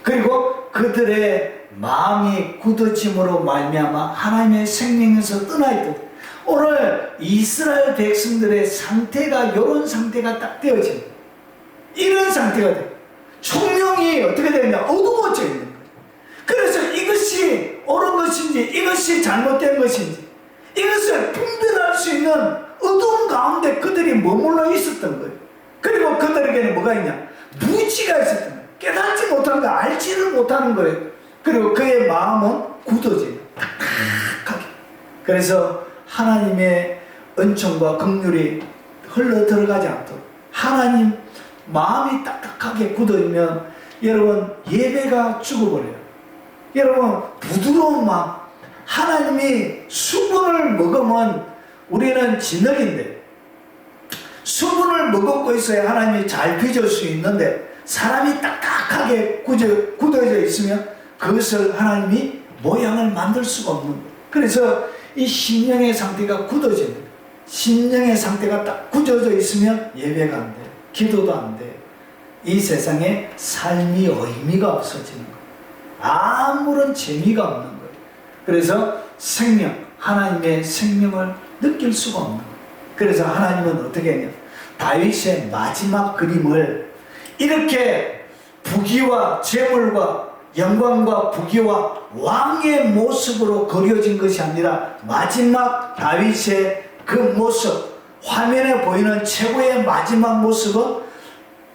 그리고 그들의 마음이 굳어짐으로 말미암아 하나님의 생명에서 떠나 있다. 오늘 이스라엘 백성들의 상태가 이런 상태가 딱 되어집니다. 이런 상태가 돼요. 총명이 어떻게 되느냐? 어두워져 있는 거예요. 그래서 이것이 옳은 것인지 이것이 잘못된 것인지 이것을 분별할 수 있는 어두운 가운데 그들이 머물러 있었던 거예요. 그리고 그들에게는 뭐가 있냐? 무지가 있었던 거예요. 깨닫지 못하는 거, 알지를 못하는 거예요. 그리고 그의 마음은 굳어져요. 딱딱하게. 그래서 하나님의 은총과 긍휼이 흘러 들어가지 않도록, 하나님 마음이 딱딱하게 굳어지면 여러분 예배가 죽어버려요. 여러분 부드러운 마음, 하나님이 수분을 먹으면 우리는 진흙인데 수분을 머금고 있어야 하나님이 잘 빚을 수 있는데, 사람이 딱딱하게 굳어져 있으면 그것을 하나님이 모양을 만들 수가 없는 거예요. 그래서 이 심령의 상태가 굳어집니다. 심령의 상태가 딱 굳어져 있으면 예배가 안 돼요. 기도도 안 돼요. 이 세상에 삶이 의미가 없어지는 거예요. 아무런 재미가 없는 거예요. 그래서 생명, 하나님의 생명을 느낄 수가 없는 거예요. 그래서 하나님은 어떻게 했냐? 다윗의 마지막 그림을 이렇게 부귀와 재물과 영광과 부귀와 왕의 모습으로 그려진 것이 아니라 마지막 다윗의 그 모습, 화면에 보이는 최고의 마지막 모습은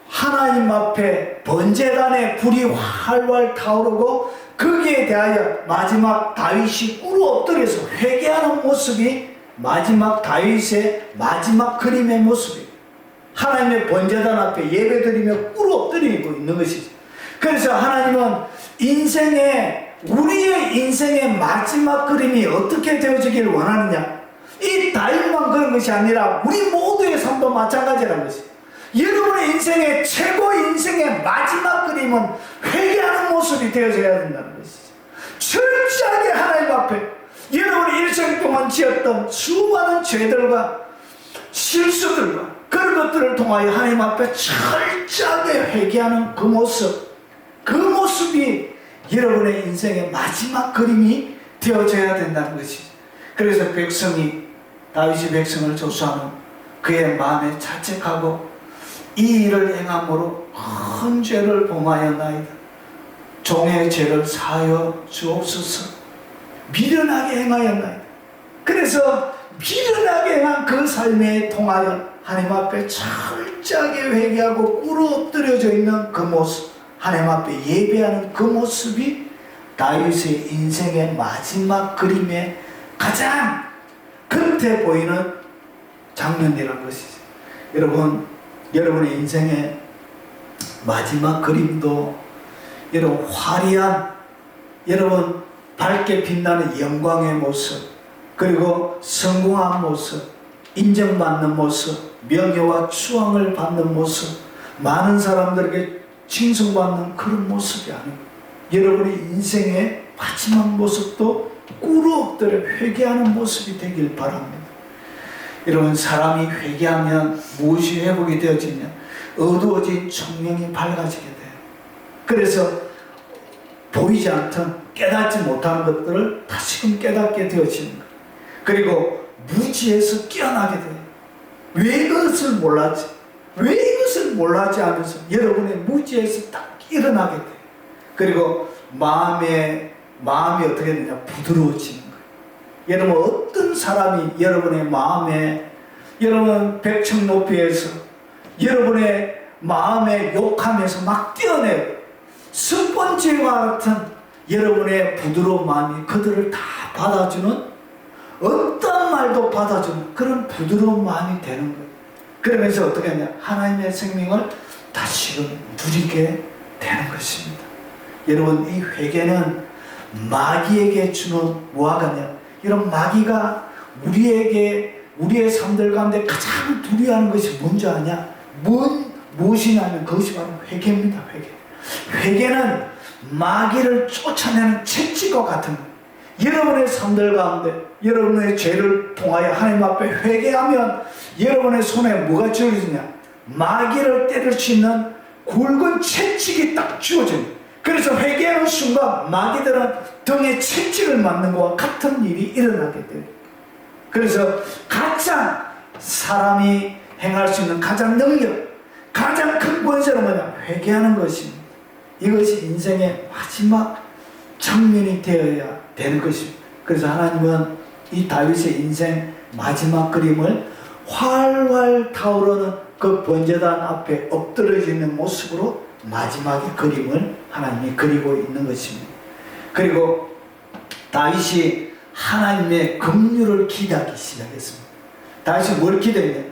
하나님 앞에 번제단에 불이 활활 타오르고 거기에 대하여 마지막 다윗이 꿇어 엎드려서 회개하는 모습이 마지막 다윗의 마지막 그림의 모습이에요. 하나님의 번제단 앞에 예배드리며 꿇어 엎드리고 있는 것이죠. 그래서 하나님은 우리의 인생의 마지막 그림이 어떻게 되어지기를 원하느냐? 이 다윗만 그런 것이 아니라 우리 모두의 삶도 마찬가지라는 것이에요. 여러분의 인생의 최고 인생의 마지막 그림은 회개하는 모습이 되어져야 된다는 것이죠. 철저하게 하나님 앞에 여러분이 일생 동안 지었던 수많은 죄들과 실수들과 그런 것들을 통하여 하나님 앞에 철저하게 회개하는 그 모습이 여러분의 인생의 마지막 그림이 되어져야 된다는 것이죠. 그래서 다윗이 백성을 조수하는 그의 마음에 자책하고 이 일을 행함으로 큰 죄를 범하였나이다. 종의 죄를 사하여 주옵소서. 미련하게 행하였나이다. 그래서 미련하게 행한 그 삶에 통하여 하나님 앞에 철저하게 회개하고 꿇어 엎드려져 있는 그 모습, 하나님 앞에 예배하는 그 모습이 다윗의 인생의 마지막 그림의 가장 끝에 보이는 장면이라는 것이죠. 여러분의 인생의 마지막 그림도 여러분 화려한, 여러분 밝게 빛나는 영광의 모습, 그리고 성공한 모습, 인정받는 모습, 명예와 추앙을 받는 모습, 많은 사람들에게 칭송받는 그런 모습이 아니고 여러분의 인생의 마지막 모습도 꿇어 엎드려 회개하는 모습이 되길 바랍니다. 여러분, 사람이 회개하면 무엇이 회복이 되어지냐? 어두워진 청명이 밝아지게 돼요. 그래서 보이지 않던, 깨닫지 못하는 것들을 다시금 깨닫게 되어지는 거예요. 그리고 무지에서 깨어나게 돼요. 왜 이것을 몰랐지? 왜 이것을 몰랐지 하면서 여러분의 무지에서 딱 일어나게 돼요. 그리고 마음이 어떻게 되냐? 부드러워지는 거예요. 여러분, 어떤 사람이 여러분의 마음에, 여러분 백층 높이에서 여러분의 마음에 욕하면서 막 뛰어내요. 스펀지와 같은 여러분의 부드러운 마음이 그들을 다 받아주는, 어떤 말도 받아주는 그런 부드러운 마음이 되는 거예요. 그러면서 어떻게 하냐? 하나님의 생명을 다시금 누리게 되는 것입니다. 여러분, 이 회개는 마귀에게 주는 무화과냐? 이런 마귀가 우리의 삶들 가운데 가장 두려워하는 것이 뭔지 아냐? 무엇이냐면 그것이 바로 회개입니다. 회개는 마귀를 쫓아내는 채찍과 같은 거예요. 여러분의 삶들 가운데 여러분의 죄를 통하여 하나님 앞에 회개하면 여러분의 손에 뭐가 쥐어지냐? 마귀를 때릴 수 있는 굵은 채찍이 딱 쥐어집니다. 그래서 회개하는 순간 마귀들은 등에 채찍을 맞는 것과 같은 일이 일어나게 돼요. 그래서 가장 사람이 행할 수 있는 가장 가장 큰 권세는 뭐냐? 회개하는 것입니다. 이것이 인생의 마지막 장면이 되어야 되는 것입니다. 그래서 하나님은 이 다윗의 인생 마지막 그림을 활활 타오르는 그 번제단 앞에 엎드려져 있는 모습으로 마지막의 그림을 하나님이 그리고 있는 것입니다. 그리고 다윗이 하나님의 긍휼을 기대하기 시작했습니다. 다윗이 뭘 기대했냐?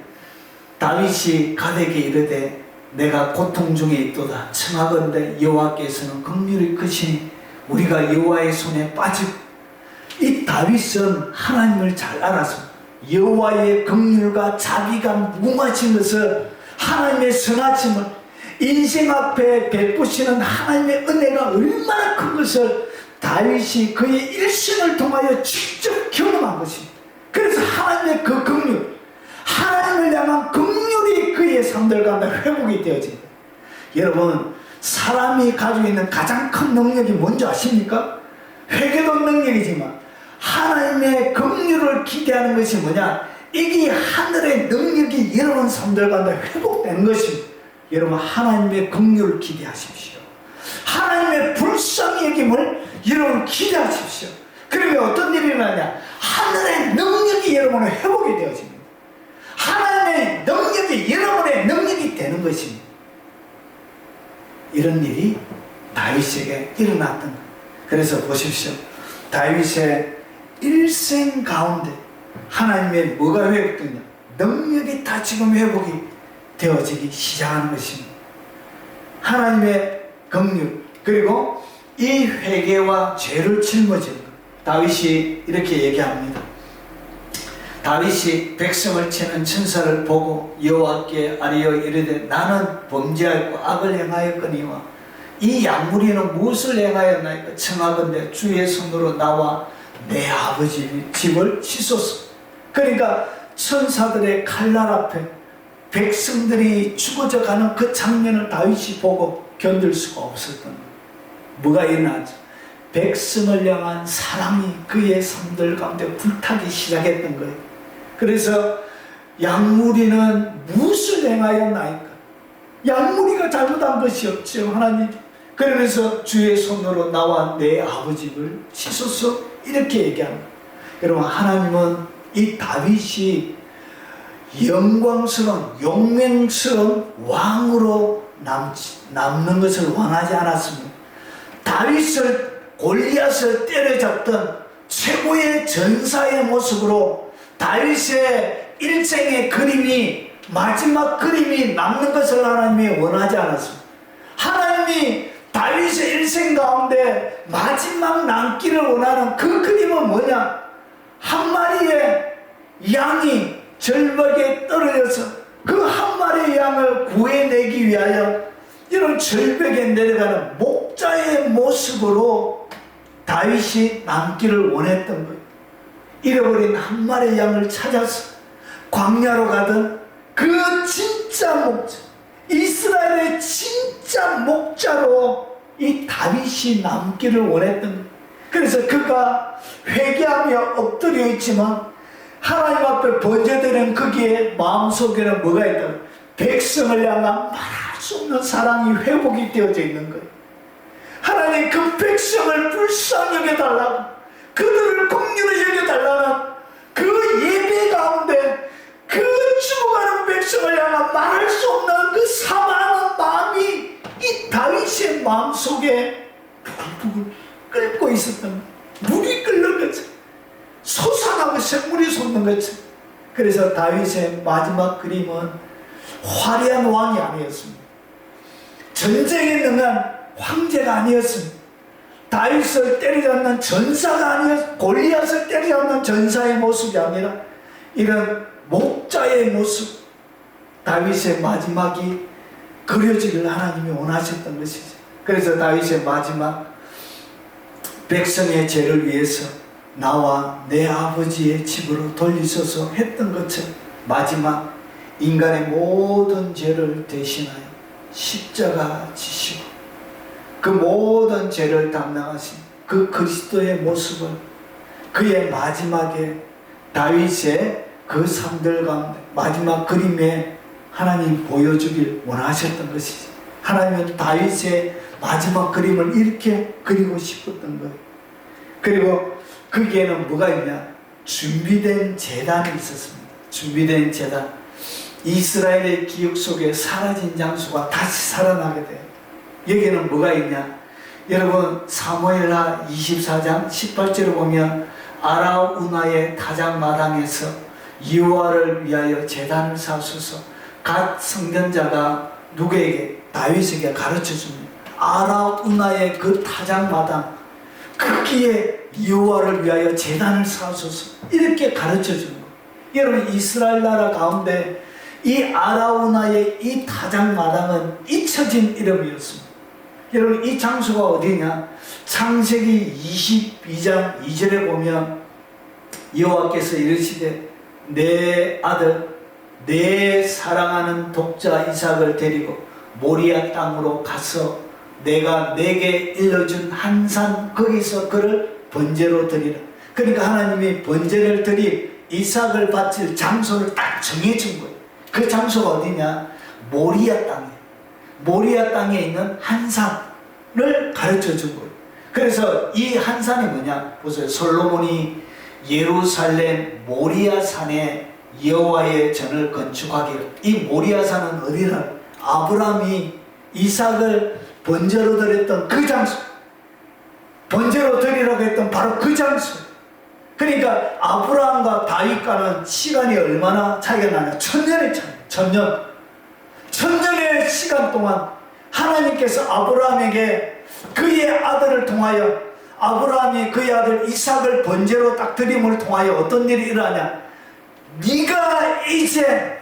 다윗이 갓에게 이르되 내가 고통 중에 있도다. 청하건대 여호와께서는 긍휼히 크시니 우리가 여호와의 손에 빠지고. 이 다윗은 하나님을 잘 알아서 여호와의 긍휼과 자비가 무궁하신 것을, 하나님의 선하심을, 인생 앞에 베푸시는 하나님의 은혜가 얼마나 큰 것을 다윗이 그의 일생을 통하여 직접 경험한 것입니다. 그래서 하나님의 그 긍휼, 하나님을 향한 긍휼이 그의 삶들 가운데 회복이 되어집니다. 여러분, 사람이 가지고 있는 가장 큰 능력이 뭔지 아십니까? 회개도 능력이지만 하나님의 긍휼을 기대하는 것이 뭐냐? 이게 하늘의 능력이 여러분 삶들 가운데 회복되는 것입니다. 여러분, 하나님의 긍휼을 기대하십시오. 하나님의 불쌍히 여김을 여러분 기대하십시오. 그러면 어떤 일이 일어나냐? 하늘의 능력이 여러분의 회복이 되어집니다. 하나님의 능력이 여러분의 능력이 되는 것입니다. 이런 일이 다윗에게 일어났던 거예요. 그래서 보십시오. 다윗의 일생 가운데 하나님의 뭐가 회복되냐? 능력이 다 지금 회복이 되어지기 시작하는 것입니다. 하나님의 긍휼, 그리고 이 회개와 죄를 짊어지는 것. 다윗이 이렇게 얘기합니다. 다윗이 백성을 치는 천사를 보고 여호와께 아뢰어 이르되 나는 범죄하였고 악을 행하였거니와 이 양무리는 무엇을 행하였나이까? 청하건대 주의 손으로 나와 내 아버지 집을 씻소서. 그러니까 천사들의 칼날 앞에 백성들이 죽어져 가는 그 장면을 다윗이 보고 견딜 수가 없었던 거예요. 뭐가 일어나죠? 백성을 향한 사랑이 그의 삶들 가운데 불타기 시작했던 거예요. 그래서 양무리는 무엇을 행하였나이까? 양무리가 잘못한 것이 없죠, 하나님. 그러면서 주의 손으로 나와 내 아버지를 치소서 이렇게 얘기합니다. 여러분, 하나님은 이 다윗이 영광스러운 용맹스러운 왕으로 남는 것을 원하지 않았습니다. 다윗을 골리앗을 때려잡던 최고의 전사의 모습으로 다윗의 일생의 그림이 마지막 그림이 남는 것을 하나님이 원하지 않았습니다. 하나님이 다윗의 일생 가운데 마지막 남기를 원하는 그 그림은 뭐냐? 한 마리의 양이 절벽에 떨어져서 그 한 마리의 양을 구해내기 위하여 이런 절벽에 내려가는 목자의 모습으로 다윗이 남기를 원했던 거예요. 잃어버린 한 마리의 양을 찾아서 광야로 가던 그 진짜 목자, 이스라엘의 진짜 목자로 이 다윗이 남기를 원했던 거예요. 그래서 그가 회개하며 엎드려 있지만 하나님 앞에 번제되는 그기에 마음속에는 뭐가 있다? 백성을 향한 말할 수 없는 사랑이 회복이 되어져 있는 거예요. 하나님, 그 백성을 불쌍히 여겨달라고, 그들을 긍휼히 여겨달라는 그 예배 가운데 그 죽어가는 백성을 향한 말할 수 없는 그 사랑하는 마음이 이 다윗의 마음속에 부글부글 끓고 있었던 거예요. 물이 끓는 것처럼, 솟아나고 샘물이 솟는 것처럼. 그래서 다윗의 마지막 그림은 화려한 왕이 아니었습니다. 전쟁에 능한 황제가 아니었습니다. 다윗을 때리잡는 전사가 아니었, 골리앗을 때리잡는 전사의 모습이 아니라 이런 목자의 모습, 다윗의 마지막이 그려지길 하나님이 원하셨던 것이죠. 그래서 다윗의 마지막, 백성의 죄를 위해서 나와 내 아버지의 집으로 돌리소서 했던 것처럼 마지막 인간의 모든 죄를 대신하여 십자가 지시고 그 모든 죄를 담당하신 그 그리스도의 모습을 그의 마지막에 다윗의 그 삶들 가운데 마지막 그림에 하나님 보여주길 원하셨던 것이지. 하나님은 다윗의 마지막 그림을 이렇게 그리고 싶었던 거예요. 그리고 거기에는 뭐가 있냐? 준비된 제단이 있었습니다. 준비된 제단. 이스라엘의 기억 속에 사라진 장소가 다시 살아나게 돼요. 여기에는 뭐가 있냐? 여러분, 사무엘하 24장 18절을 보면 아라우나의 타작마당에서 여호와를 위하여 제단을 쌓소서. 갓 성전자가 누구에게? 다윗에게 가르쳐줍니다. 아라우나의 그 타작마당, 거기에 여호와를 위하여 제단을 쌓소서. 이렇게 가르쳐주는 거예요. 여러분, 이스라엘 나라 가운데 이 아라우나의 이 타작마당은 잊혀진 이름이었습니다. 여러분, 이 장소가 어디냐? 창세기 22장 2절에 보면 여호와께서 이르시되 내 아들 내 사랑하는 독자 이삭을 데리고 모리아 땅으로 가서 내가 내게 일러준 한 산 거기서 그를 번제로 드리라. 그러니까 하나님이 번제를 드릴 이삭을 바칠 장소를 딱 정해준 거예요. 그 장소가 어디냐? 모리아 땅이에요. 모리아 땅에 있는 한 산을 가르쳐 준 거예요. 그래서 이 한 산이 뭐냐? 보세요. 솔로몬이 예루살렘 모리아 산에 여호와의 전을 건축하기를. 이 모리아 산은 어디나? 아브라함이 이삭을 번제로 드렸던 그 장소, 번제로 드리라고 했던 바로 그 장소. 그러니까 아브라함과 다윗과는 시간이 얼마나 차이가 나냐? 1000년의 차이. 1000년의 시간 동안 하나님께서 아브라함에게 그의 아들을 통하여, 아브라함이 그의 아들 이삭을 번제로 딱 드림을 통하여 어떤 일이 일어나냐? 네가 이제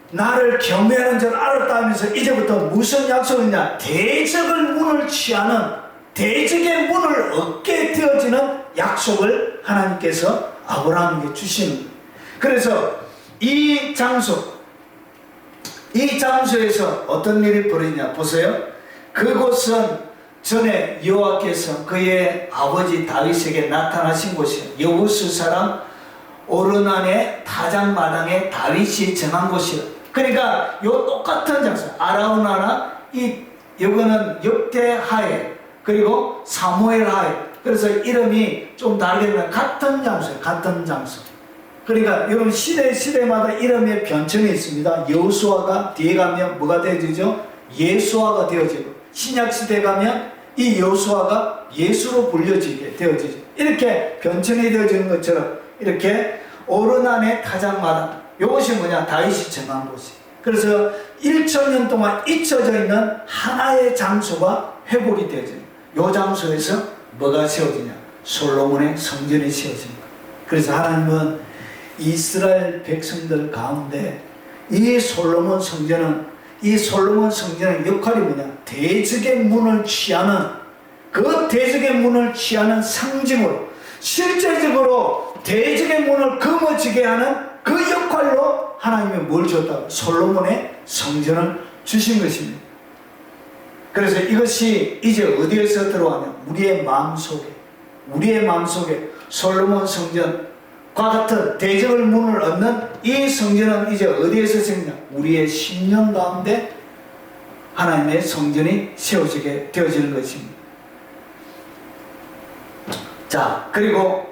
나를 경외하는 줄 알았다 하면서 이제부터 무슨 약속이냐? 대적을 문을 취하는, 대적의 문을 얻게 되어지는 약속을 하나님께서 아브라함에게 주시는 거예요. 그래서 이 장소에서 어떤 일이 벌어지냐 보세요. 그곳은 전에 여호와께서 그의 아버지 다윗에게 나타나신 곳이에요. 여부스 사람 오르난의 타작마당에 다윗이 정한 곳이에요. 그러니까 요 똑같은 장소, 아라우나나 이거는 역대하에 그리고 사무엘하에, 그래서 이름이 좀 다르게 같은 장소예요. 같은 장소. 그러니까 여러분 시대마다 이름의 변천이 있습니다. 여호수아가 뒤에 가면 뭐가 되어지죠? 예수아가 되어지고, 신약 시대 가면 이 여호수아가 예수로 불려지게 되어지죠. 이렇게 변천이 되어지는 것처럼 이렇게 오르난의 타작마당, 이것이 뭐냐? 다윗이 정한 곳이. 그래서 1000년 동안 잊혀져 있는 하나의 장소가 회복이 되어져요. 이 장소에서 뭐가 세워지냐? 솔로몬의 성전이 세워집니다. 그래서 하나님은 이스라엘 백성들 가운데 이 솔로몬 성전의 역할이 뭐냐? 대적의 문을 취하는, 그 대적의 문을 취하는 상징으로, 실제적으로 대적의 문을 거머쥐게 하는 그 역할로 하나님이 뭘 줬다고? 솔로몬의 성전을 주신 것입니다. 그래서 이것이 이제 어디에서 들어가냐? 우리의 마음속에 솔로몬 성전과 같은 대적의 문을 얻는 이 성전은 이제 어디에서 생기냐? 우리의 심령 가운데 하나님의 성전이 세워지게 되어지는 것입니다. 자, 그리고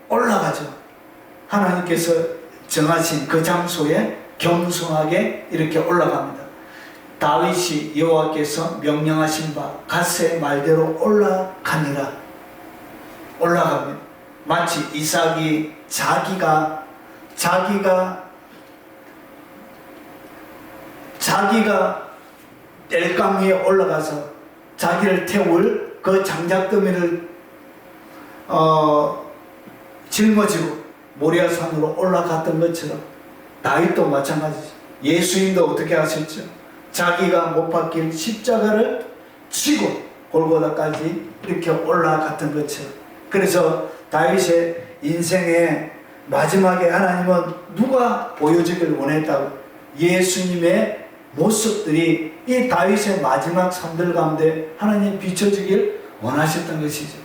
올라가죠. 하나님께서 정하신 그 장소에 겸손하게 이렇게 올라갑니다. 다윗이 여호와께서 명령하신 바 갓세의 말대로 올라갑니다. 마치 이삭이 자기가 뗄감 위에 올라가서 자기를 태울 그 장작더미를 짊어지고 모리아산으로 올라갔던 것처럼 다윗도 마찬가지죠. 예수님도 어떻게 하셨죠? 자기가 못 박힐 십자가를 치고 골고다까지 이렇게 올라갔던 것처럼. 그래서 다윗의 인생의 마지막에 하나님은 누가 보여주길 원했다고? 예수님의 모습들이 이 다윗의 마지막 삶들 가운데 하나님 비춰주길 원하셨던 것이죠.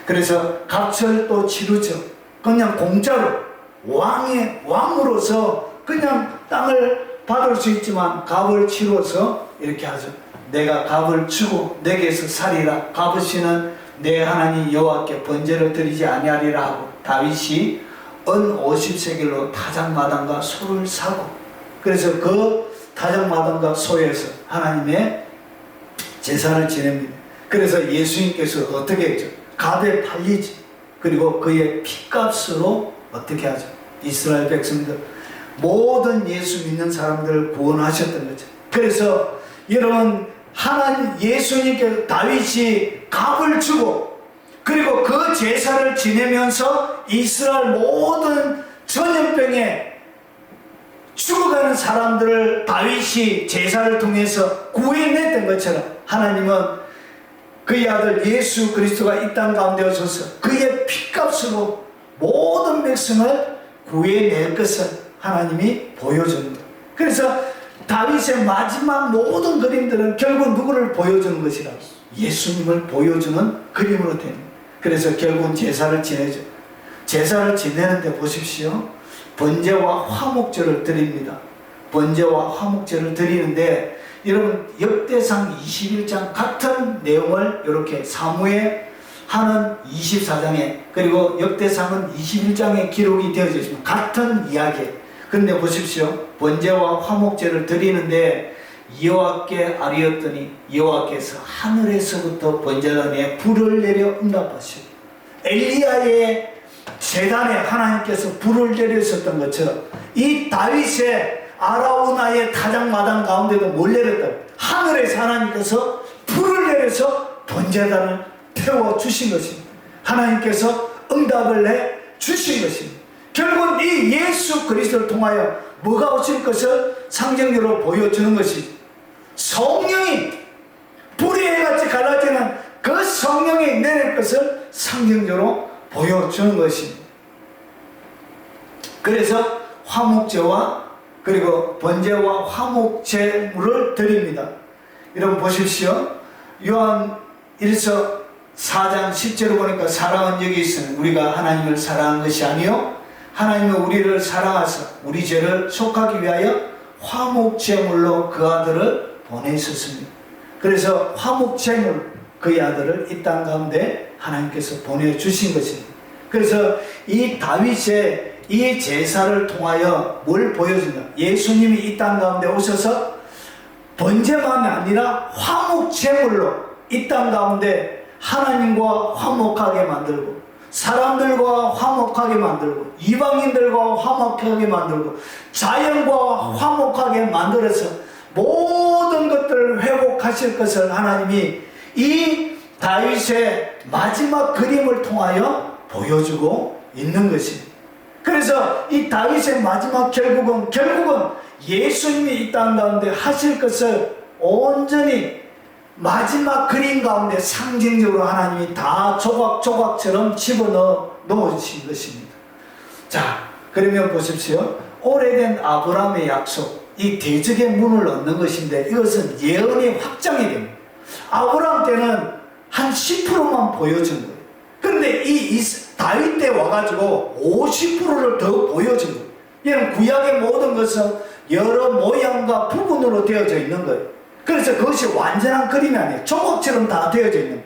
그래서 갑절도 치르죠. 그냥 공짜로 왕으로서 그냥 땅을 받을 수 있지만 값을 치러서 이렇게 하죠. 내가 값을 주고 내게서 살리라. 값으시는 내 하나님 여호와께 번제를 드리지 아니하리라 하고 다윗이 은 50세겔로 타작마당과 소를 사고, 그래서 그 타작마당과 소에서 하나님의 제사를 지냅니다. 그래서 예수님께서 어떻게 했죠? 값에 팔리지. 그리고 그의 피값으로 어떻게 하죠? 이스라엘 백성들, 모든 예수 믿는 사람들을 구원하셨던 거죠. 그래서 여러분, 하나님 예수님께 다윗이 값을 주고 그리고 그 제사를 지내면서 이스라엘 모든 전염병에 죽어가는 사람들을 다윗이 제사를 통해서 구해냈던 것처럼 하나님은 그의 아들 예수 그리스도가 이 땅 가운데 오셔서 그의 피값으로 모든 백성을 구해낼 것을 하나님이 보여주는 거예요. 그래서 다윗의 마지막 모든 그림들은 결국 누구를 보여주는 것이라? 예수님을 보여주는 그림으로 됩니다. 그래서 결국은 제사를 지내죠. 제사를 지내는데 보십시오. 번제와 화목제를 드립니다. 번제와 화목제를 드리는데 여러분, 역대상 21장 같은 내용을 이렇게 사무엘 하는 24장에 그리고 역대상은 21장에 기록이 되어져 있습니다. 같은 이야기. 그런데 보십시오. 번제와 화목제를 드리는데 여호와께 아뢰었더니 여호와께서 하늘에서부터 번제단에 불을 내려 응답하시고, 엘리야의 제단에 하나님께서 불을 내리셨던 것처럼 이 다윗의 아라우나의 타작마당 가운데도 뭘 내렸다고? 하늘에서 하나님께서 불을 내려서 번제단을 태워주신 것입니다. 하나님께서 응답을 해 주신 것입니다. 결국은 이 예수 그리스도를 통하여 뭐가 오실 것을 상징적으로 보여주는 것이죠. 성령이 불의 해같이 갈라지는 그 성령이 내릴 것을 상징적으로 보여주는 것입니다. 그래서 화목제와 그리고 번제와 화목제물을 드립니다. 여러분 보십시오. 요한 1서 4장 10절을 보니까 사랑은 여기 있으니 우리가 하나님을 사랑한 것이 아니요 하나님은 우리를 사랑하사 우리 죄를 속하기 위하여 화목제물로 그 아들을 보내셨습니다. 그래서 화목제물 그의 아들을 이 땅 가운데 하나님께서 보내주신 것입니다. 그래서 이 다윗의 이 제사를 통하여 뭘 보여준다? 예수님이 이 땅 가운데 오셔서 번제만이 아니라 화목제물로 이 땅 가운데 하나님과 화목하게 만들고 사람들과 화목하게 만들고 이방인들과 화목하게 만들고 자연과 화목하게 만들어서 모든 것들을 회복하실 것을 하나님이 이 다윗의 마지막 그림을 통하여 보여주고 있는 것입니다. 그래서 이 다윗의 마지막 결국은 예수님이 이 땅 가운데 하실 것을 온전히 마지막 그림 가운데 상징적으로 하나님이 다 조각조각처럼 집어넣어 놓으신 것입니다. 자, 그러면 보십시오. 오래된 아브라함의 약속, 이 대적의 문을 얻는 것인데 이것은 예언이 확장이 됩니다. 아브라함 때는 한 10%만 보여준 거예요. 그런데 이 다윗 때 와가지고 50%를 더 보여준 거예요. 이런 구약의 모든 것은 여러 모양과 부분으로 되어져 있는 거예요. 그래서 그것이 완전한 그림이 아니에요. 조각처럼 다 되어져 있는 거예요.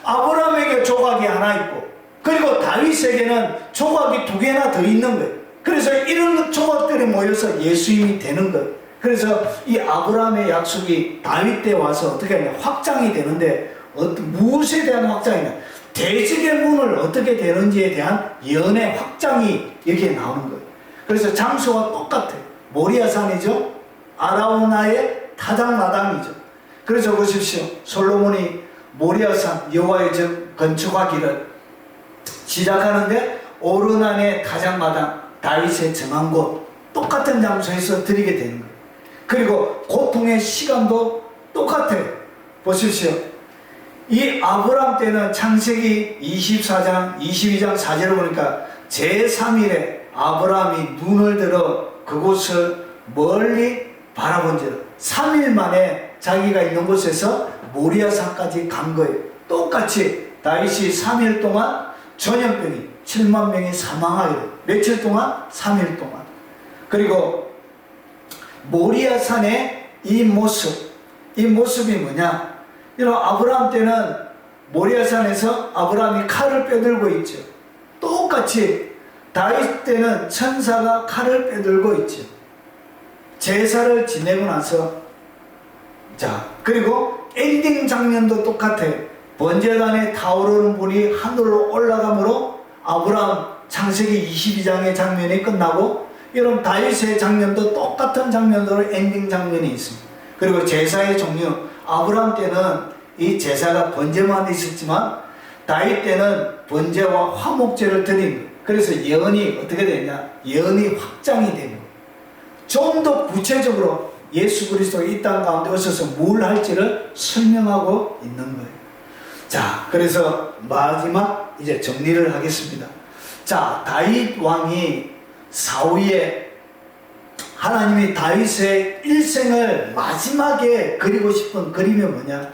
아브라함에게 조각이 하나 있고 그리고 다윗에게는 조각이 2개나 더 있는 거예요. 그래서 이런 조각들이 모여서 예수님이 되는 거예요. 그래서 이 아브라함의 약속이 다윗 때 와서 어떻게 하냐 확장이 되는데 무엇에 대한 확장이냐 대적의 문을 어떻게 되는지에 대한 예언의 확장이 여기에 나오는 거예요. 그래서 장소가 똑같아요. 모리아산이죠. 아라우나의 타작마당이죠. 그래서 보십시오. 솔로몬이 모리아산 여호와의 집 건축하기를 시작하는데 오르난의 타작마당 다윗의 정한 곳 똑같은 장소에서 드리게 되는 거예요. 그리고 고통의 시간도 똑같아요. 보십시오. 이 아브라함 때는 창세기 24장 22장 4절을 보니까 제3일에 아브라함이 눈을 들어 그곳을 멀리 바라본지라 3일 만에 자기가 있는 곳에서 모리아산까지 간 거예요. 똑같이 다윗이 3일 동안 전염병이 7만 명이 사망하게 돼요. 며칠 동안? 3일 동안. 그리고 모리아산의 이 모습이 뭐냐? 이런 아브라함 때는 모리아산에서 아브라함이 칼을 빼들고 있죠. 똑같이 다윗 때는 천사가 칼을 빼들고 있죠. 제사를 지내고 나서 자 그리고 엔딩 장면도 똑같아요. 번제단에 타오르는 불이 하늘로 올라가므로 아브라함 창세기 22장의 장면이 끝나고 이런 다윗의 장면도 똑같은 장면으로 엔딩 장면이 있습니다. 그리고 제사의 종류 아브라함 때는 이 제사가 번제만 있었지만 다윗 때는 번제와 화목제를 드린 거예요. 그래서 예언이 어떻게 되냐 예언이 확장이 되는 거예요. 좀 더 구체적으로 예수 그리스도가 이 땅 가운데 오셔서 뭘 할지를 설명하고 있는 거예요. 자, 그래서 마지막 이제 정리를 하겠습니다. 자, 다윗 왕이 사후에 하나님이 다윗의 일생을 마지막에 그리고 싶은 그림이 뭐냐?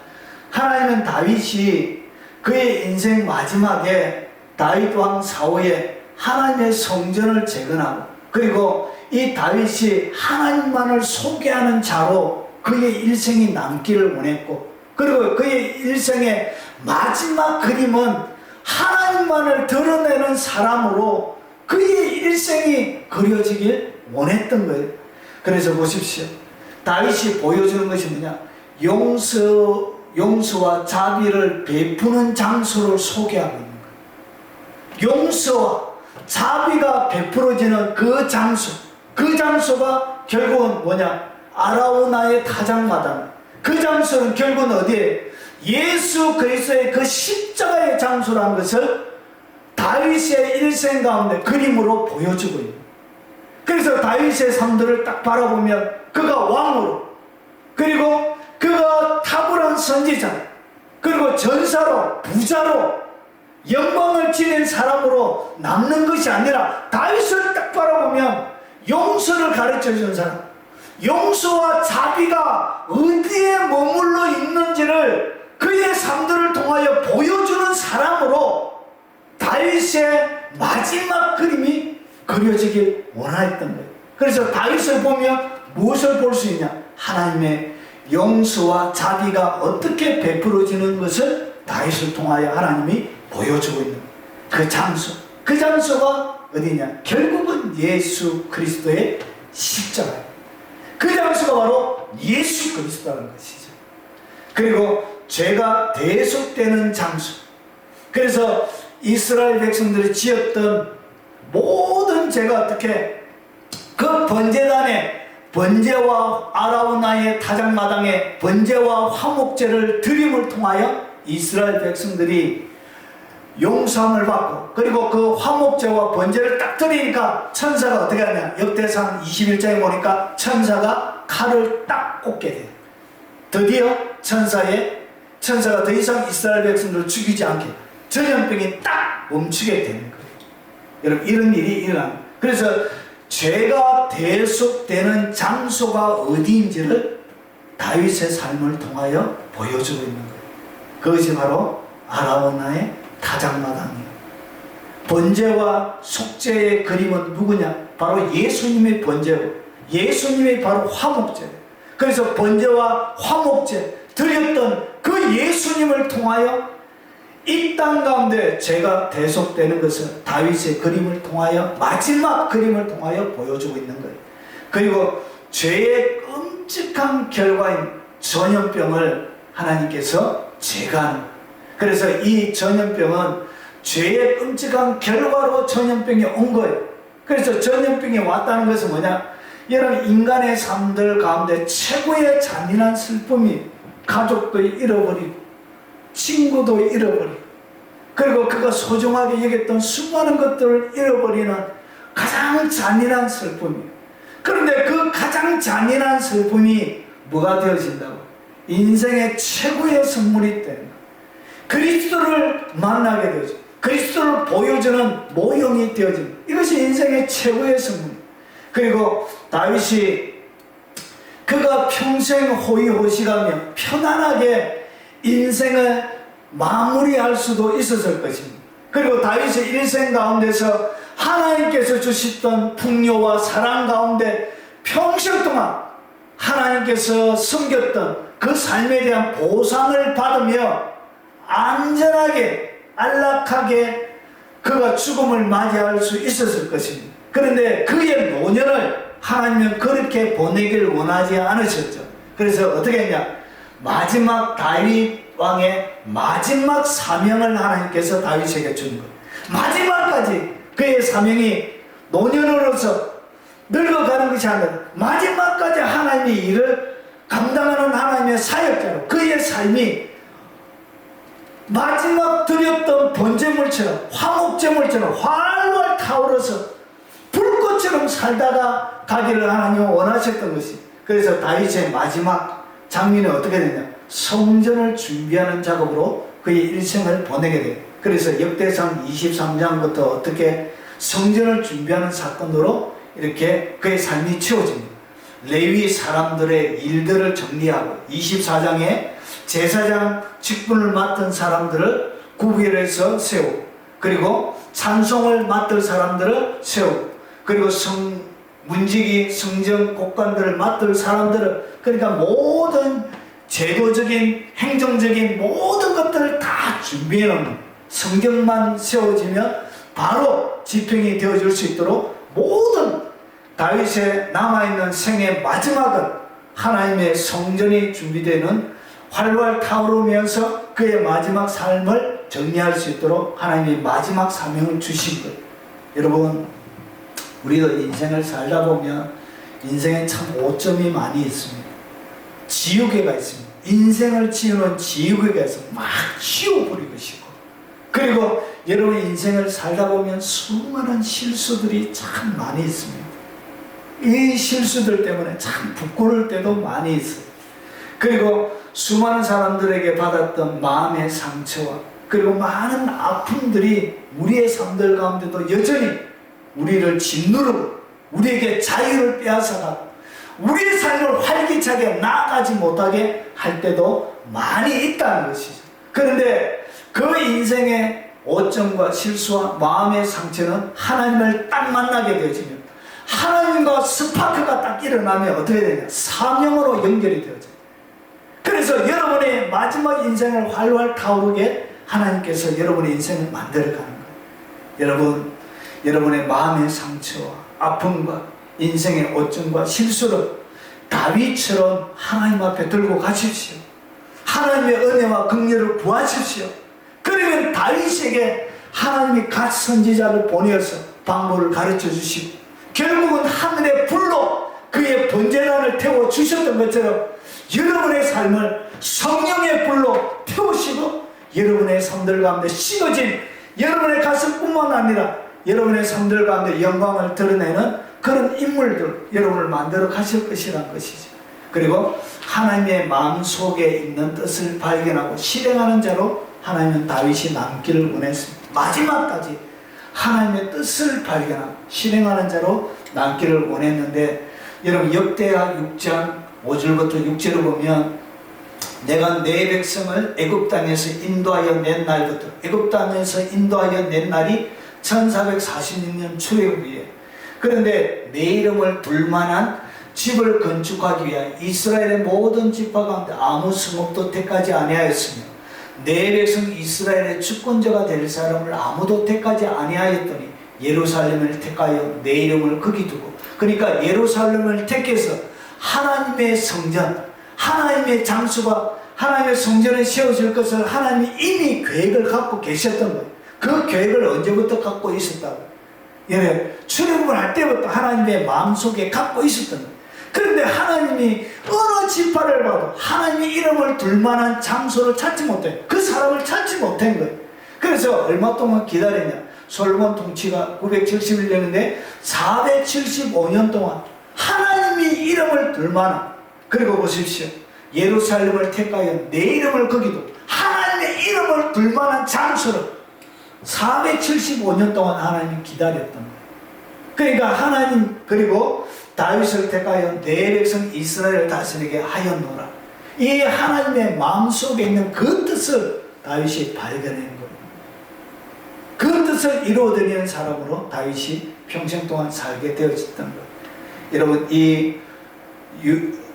하나님은 다윗이 그의 인생 마지막에 다윗 왕 사후에 하나님의 성전을 재건하고 그리고 이 다윗이 하나님만을 소개하는 자로 그의 일생이 남기를 원했고 그리고 그의 일생의 마지막 그림은 하나님만을 드러내는 사람으로 그의 일생이 그려지길 원했던 거예요. 그래서 보십시오. 다윗이 보여주는 것이 뭐냐? 용서와 자비를 베푸는 장소를 소개하고 있는 거예요. 용서와 자비가 베풀어지는 그 장소가 결국은 뭐냐? 아라우나의 타작마당. 그 장소는 결국은 어디에? 예수 그리스도의 그 십자가의 장소라는 것을 다윗의 일생 가운데 그림으로 보여주고 있는. 그래서 다윗의 삶들을 딱 바라보면 그가 왕으로 그리고 그가 탁월한 선지자 그리고 전사로 부자로 영광을 지닌 사람으로 남는 것이 아니라 다윗을 딱 바라보면 용서를 가르쳐 주는 사람, 용서와 자비가 어디에 머물러 있는지를 그의 삶들을 통하여 보여주는 사람으로 다윗의 마지막 그림이 그려지길 원하였던 거예요. 그래서 다윗을 보면 무엇을 볼 수 있냐? 하나님의 용서와 자비가 어떻게 베풀어지는 것을 다윗을 통하여 하나님이 보여주고 있는 그 장소, 그 장소가 어디냐? 결국은 예수 그리스도의 십자가예요. 그 장소가 바로 예수 그리스도라는 것이죠. 그리고 죄가 대속되는 장소, 그래서 이스라엘 백성들이 지었던 모든 죄가 어떻게 그 번제단에 번제와 아라우나의 타작마당에 번제와 화목제를 드림을 통하여 이스라엘 백성들이 용서함을 받고, 그리고 그 화목제와 번제를 딱 드리니까 천사가 어떻게 하냐? 역대상 21장에 보니까 천사가 칼을 딱 꽂게 돼요. 드디어 천사가 더 이상 이스라엘 백성들을 죽이지 않게 전염병이 딱 멈추게 되는 거예요. 여러분, 이런 일이 일어납니다. 그래서 죄가 대속되는 장소가 어디인지를 다윗의 삶을 통하여 보여주고 있는 거예요. 그것이 바로 아라우나의 타작마당이에요. 번제와 속죄의 그림은 누구냐? 바로 예수님의 번제고, 예수님의 바로 화목제예요. 그래서 번제와 화목제 드렸던 그 예수님을 통하여 이 땅 가운데 죄가 대속되는 것을 다윗의 그림을 통하여, 마지막 그림을 통하여 보여주고 있는 거예요. 그리고 죄의 끔찍한 결과인 전염병을 하나님께서 제거하는 거예요. 그래서 이 전염병은 죄의 끔찍한 결과로 전염병이 온 거예요. 그래서 전염병이 왔다는 것은 뭐냐? 여러분, 인간의 삶들 가운데 최고의 잔인한 슬픔이 가족도 잃어버리고 친구도 잃어버리고, 그리고 그가 소중하게 여겼던 수많은 것들을 잃어버리는 가장 잔인한 슬픔이에요. 그런데 그 가장 잔인한 슬픔이 뭐가 되어진다고? 인생의 최고의 선물이 되는 거예요. 그리스도를 만나게 되어져, 그리스도를 보여주는 모형이 되어진, 이것이 인생의 최고의 선물이에요. 그리고 다윗이 그가 평생 호의호식하며 편안하게 인생을 마무리할 수도 있었을 것입니다. 그리고 다윗의 일생 가운데서 하나님께서 주셨던 풍요와 사랑 가운데 평생 동안 하나님께서 섬겼던 그 삶에 대한 보상을 받으며 안전하게 안락하게 그가 죽음을 맞이할 수 있었을 것입니다. 그런데 그의 노년을 하나님은 그렇게 보내길 원하지 않으셨죠. 그래서 어떻게 했냐? 마지막 다윗 왕의 마지막 사명을 하나님께서 다윗에게 준 거예요. 마지막까지 그의 사명이 노년으로서 늙어가는 것이 아니라 마지막까지 하나님의 일을 감당하는 하나님의 사역자로 그의 삶이 마지막 드렸던 번제물처럼, 화목제물처럼 활활 타오르서 불꽃처럼 살다가 가기를 하나님은 원하셨던 것이. 그래서 다윗의 마지막 장면이 어떻게 되냐? 성전을 준비하는 작업으로 그의 일생을 보내게 돼요. 그래서 역대상 23장부터 어떻게 성전을 준비하는 사건으로 이렇게 그의 삶이 채워집니다. 레위 사람들의 일들을 정리하고 24장에 제사장 직분을 맡은 사람들을 구별해서 세우고, 그리고 찬송을 맡을 사람들을 세우고, 그리고 문지기 성전 곡관들을 맡을 사람들을, 그러니까 모든 제도적인 행정적인 모든 것들을 다 준비해 놓는, 성경만 세워지면 바로 집행이 되어질 수 있도록 모든 다윗의 남아있는 생의 마지막은 하나님의 성전이 준비되는 활활 타오르면서 그의 마지막 삶을 정리할 수 있도록 하나님이 마지막 사명을 주신 거예요. 여러분, 우리도 인생을 살다 보면 인생에 참 오점이 많이 있습니다. 지우개가 있습니다. 인생을 지우는 지우개가 있어 막 지워버리고 싶고, 그리고 여러분 인생을 살다 보면 수많은 실수들이 참 많이 있습니다. 이 실수들 때문에 참 부끄러울 때도 많이 있어요. 그리고 수많은 사람들에게 받았던 마음의 상처와 그리고 많은 아픔들이 우리의 삶들 가운데도 여전히 우리를 짓누르고 우리에게 자유를 빼앗아가 우리의 삶을 활기차게 나아가지 못하게 할 때도 많이 있다는 것이죠. 그런데 그 인생의 오점과 실수와 마음의 상처는 하나님을 딱 만나게 되어지면, 하나님과 스파크가 딱 일어나면 어떻게 되냐? 사명으로 연결이 되어져요. 그래서 여러분의 마지막 인생을 활활 타오르게 하나님께서 여러분의 인생을 만들어가는 거예요. 여러분, 여러분의 마음의 상처와 아픔과 인생의 오점과 실수를 다윗처럼 하나님 앞에 들고 가십시오. 하나님의 은혜와 긍휼을 구하십시오. 그러면 다윗에게 하나님이 갓 선지자를 보내어서 방법을 가르쳐 주시고 결국은 하늘의 불로 그의 번제단을 태워주셨던 것처럼 여러분의 삶을 성령의 불로 태우시고 여러분의 삶들 가운데 씌워진 여러분의 가슴뿐만 아니라 여러분의 삶들 가운데 영광을 드러내는 그런 인물들 여러분을 만들어 가실 것이라는 것이죠. 그리고 하나님의 마음속에 있는 뜻을 발견하고 실행하는 자로 하나님은 다윗이 남기를 원했습니다. 마지막까지 하나님의 뜻을 발견하고 실행하는 자로 남기를 원했는데, 여러분 역대하 6장 5절부터 6절을 보면 내가 내 백성을 애굽 땅에서 인도하여 낸 날부터, 애굽 땅에서 인도하여 낸 날이 1446년 출애굽이에요. 그런데 내 이름을 둘만한 집을 건축하기 위하여 이스라엘의 모든 지파 가운데 아무 수목도 택하지 아니하였으며 내 백성 이스라엘의 주권자가 될 사람을 아무도 택하지 아니하였더니 예루살렘을 택하여 내 이름을 거기 두고, 그러니까 예루살렘을 택해서 하나님의 성전, 하나님의 장소가 하나님의 성전에 세워질 것을 하나님이 이미 계획을 갖고 계셨던 거예요. 그 계획을 언제부터 갖고 있었다고? 예, 출애굽을 할 때부터 하나님의 마음속에 갖고 있었던 거예요. 그런데 하나님이 어느 지파를 봐도 하나님의 이름을 둘 만한 장소를 찾지 못해요. 그 사람을 찾지 못한 거예요. 그래서 얼마 동안 기다리냐? 솔로몬 통치가 971년인데 475년 동안 하나님이 이름을 둘 만한, 그리고 보십시오, 예루살렘을 택하여 내 이름을 거기도 하나님의 이름을 둘 만한 장소를 475년 동안 하나님이 기다렸던 거예요. 그러니까 하나님, 그리고 다윗을 택하여 내 백성 이스라엘을 다스리게 하였노라. 이 하나님의 마음속에 있는 그 뜻을 다윗이 발견한 거예요. 그 뜻을 이루어드리는 사람으로 다윗이 평생 동안 살게 되어졌던 거예요. 여러분, 이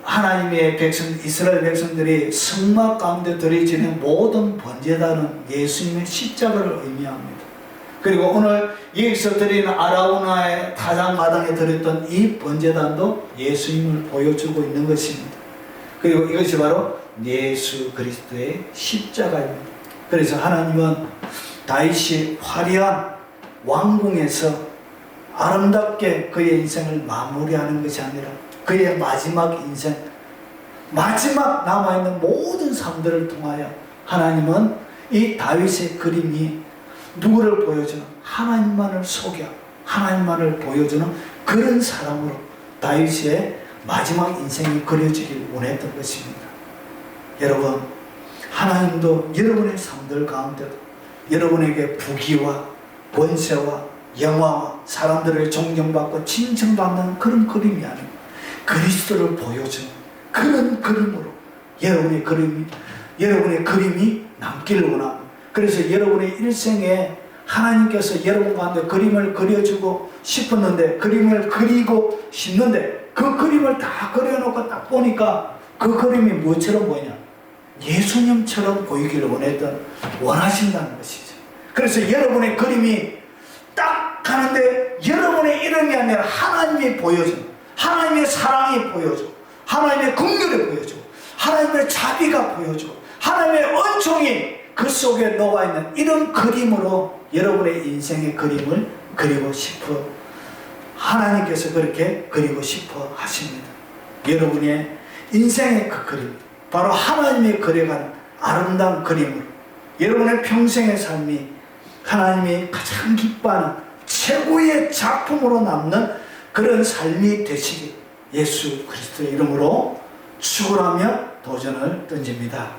하나님의 백성, 이스라엘 백성들이 성막 가운데 드려지는 모든 번제단은 예수님의 십자가를 의미합니다. 그리고 오늘 여기서 드리는 아라우나의 타작마당에 드렸던 이 번제단도 예수님을 보여주고 있는 것입니다. 그리고 이것이 바로 예수 그리스도의 십자가입니다. 그래서 하나님은 다윗이 화려한 왕궁에서 아름답게 그의 인생을 마무리하는 것이 아니라 그의 마지막 인생, 마지막 남아있는 모든 삶들을 통하여 하나님은 이 다윗의 그림이 누구를 보여주는, 하나님만을 소개하고 하나님만을 보여주는 그런 사람으로 다윗의 마지막 인생이 그려지길 원했던 것입니다. 여러분, 하나님도 여러분의 삶들 가운데도 여러분에게 부귀와 권세와 영화와 사람들에게 존경받고 칭찬받는 그런 그림이 아니고 그리스도를 보여주는 그런 그림으로 여러분의 그림이 남기를 원합니다. 그래서 여러분의 일생에 하나님께서 여러분 가운데 그림을 그려주고 싶었는데, 그림을 그리고 싶는데 그 그림을 다 그려놓고 딱 보니까 그 그림이 뭐처럼 보이냐? 예수님처럼 보이기를 원하신다는 것이죠. 그래서 여러분의 그림이 딱 가는데 여러분의 이름이 아니라 하나님이 보여주는, 하나님의 사랑이 보여주고 하나님의 긍휼이 보여주고 하나님의 자비가 보여주고 하나님의 은총이 그 속에 녹아있는 이런 그림으로 여러분의 인생의 그림을 그리고 싶어, 하나님께서 그렇게 그리고 싶어 하십니다. 여러분의 인생의 그 그림, 바로 하나님이 그려가는 아름다운 그림으로 여러분의 평생의 삶이 하나님이 가장 기뻐하는 최고의 작품으로 남는 그런 삶이 되시길 예수 그리스도의 이름으로 축원하며 도전을 던집니다.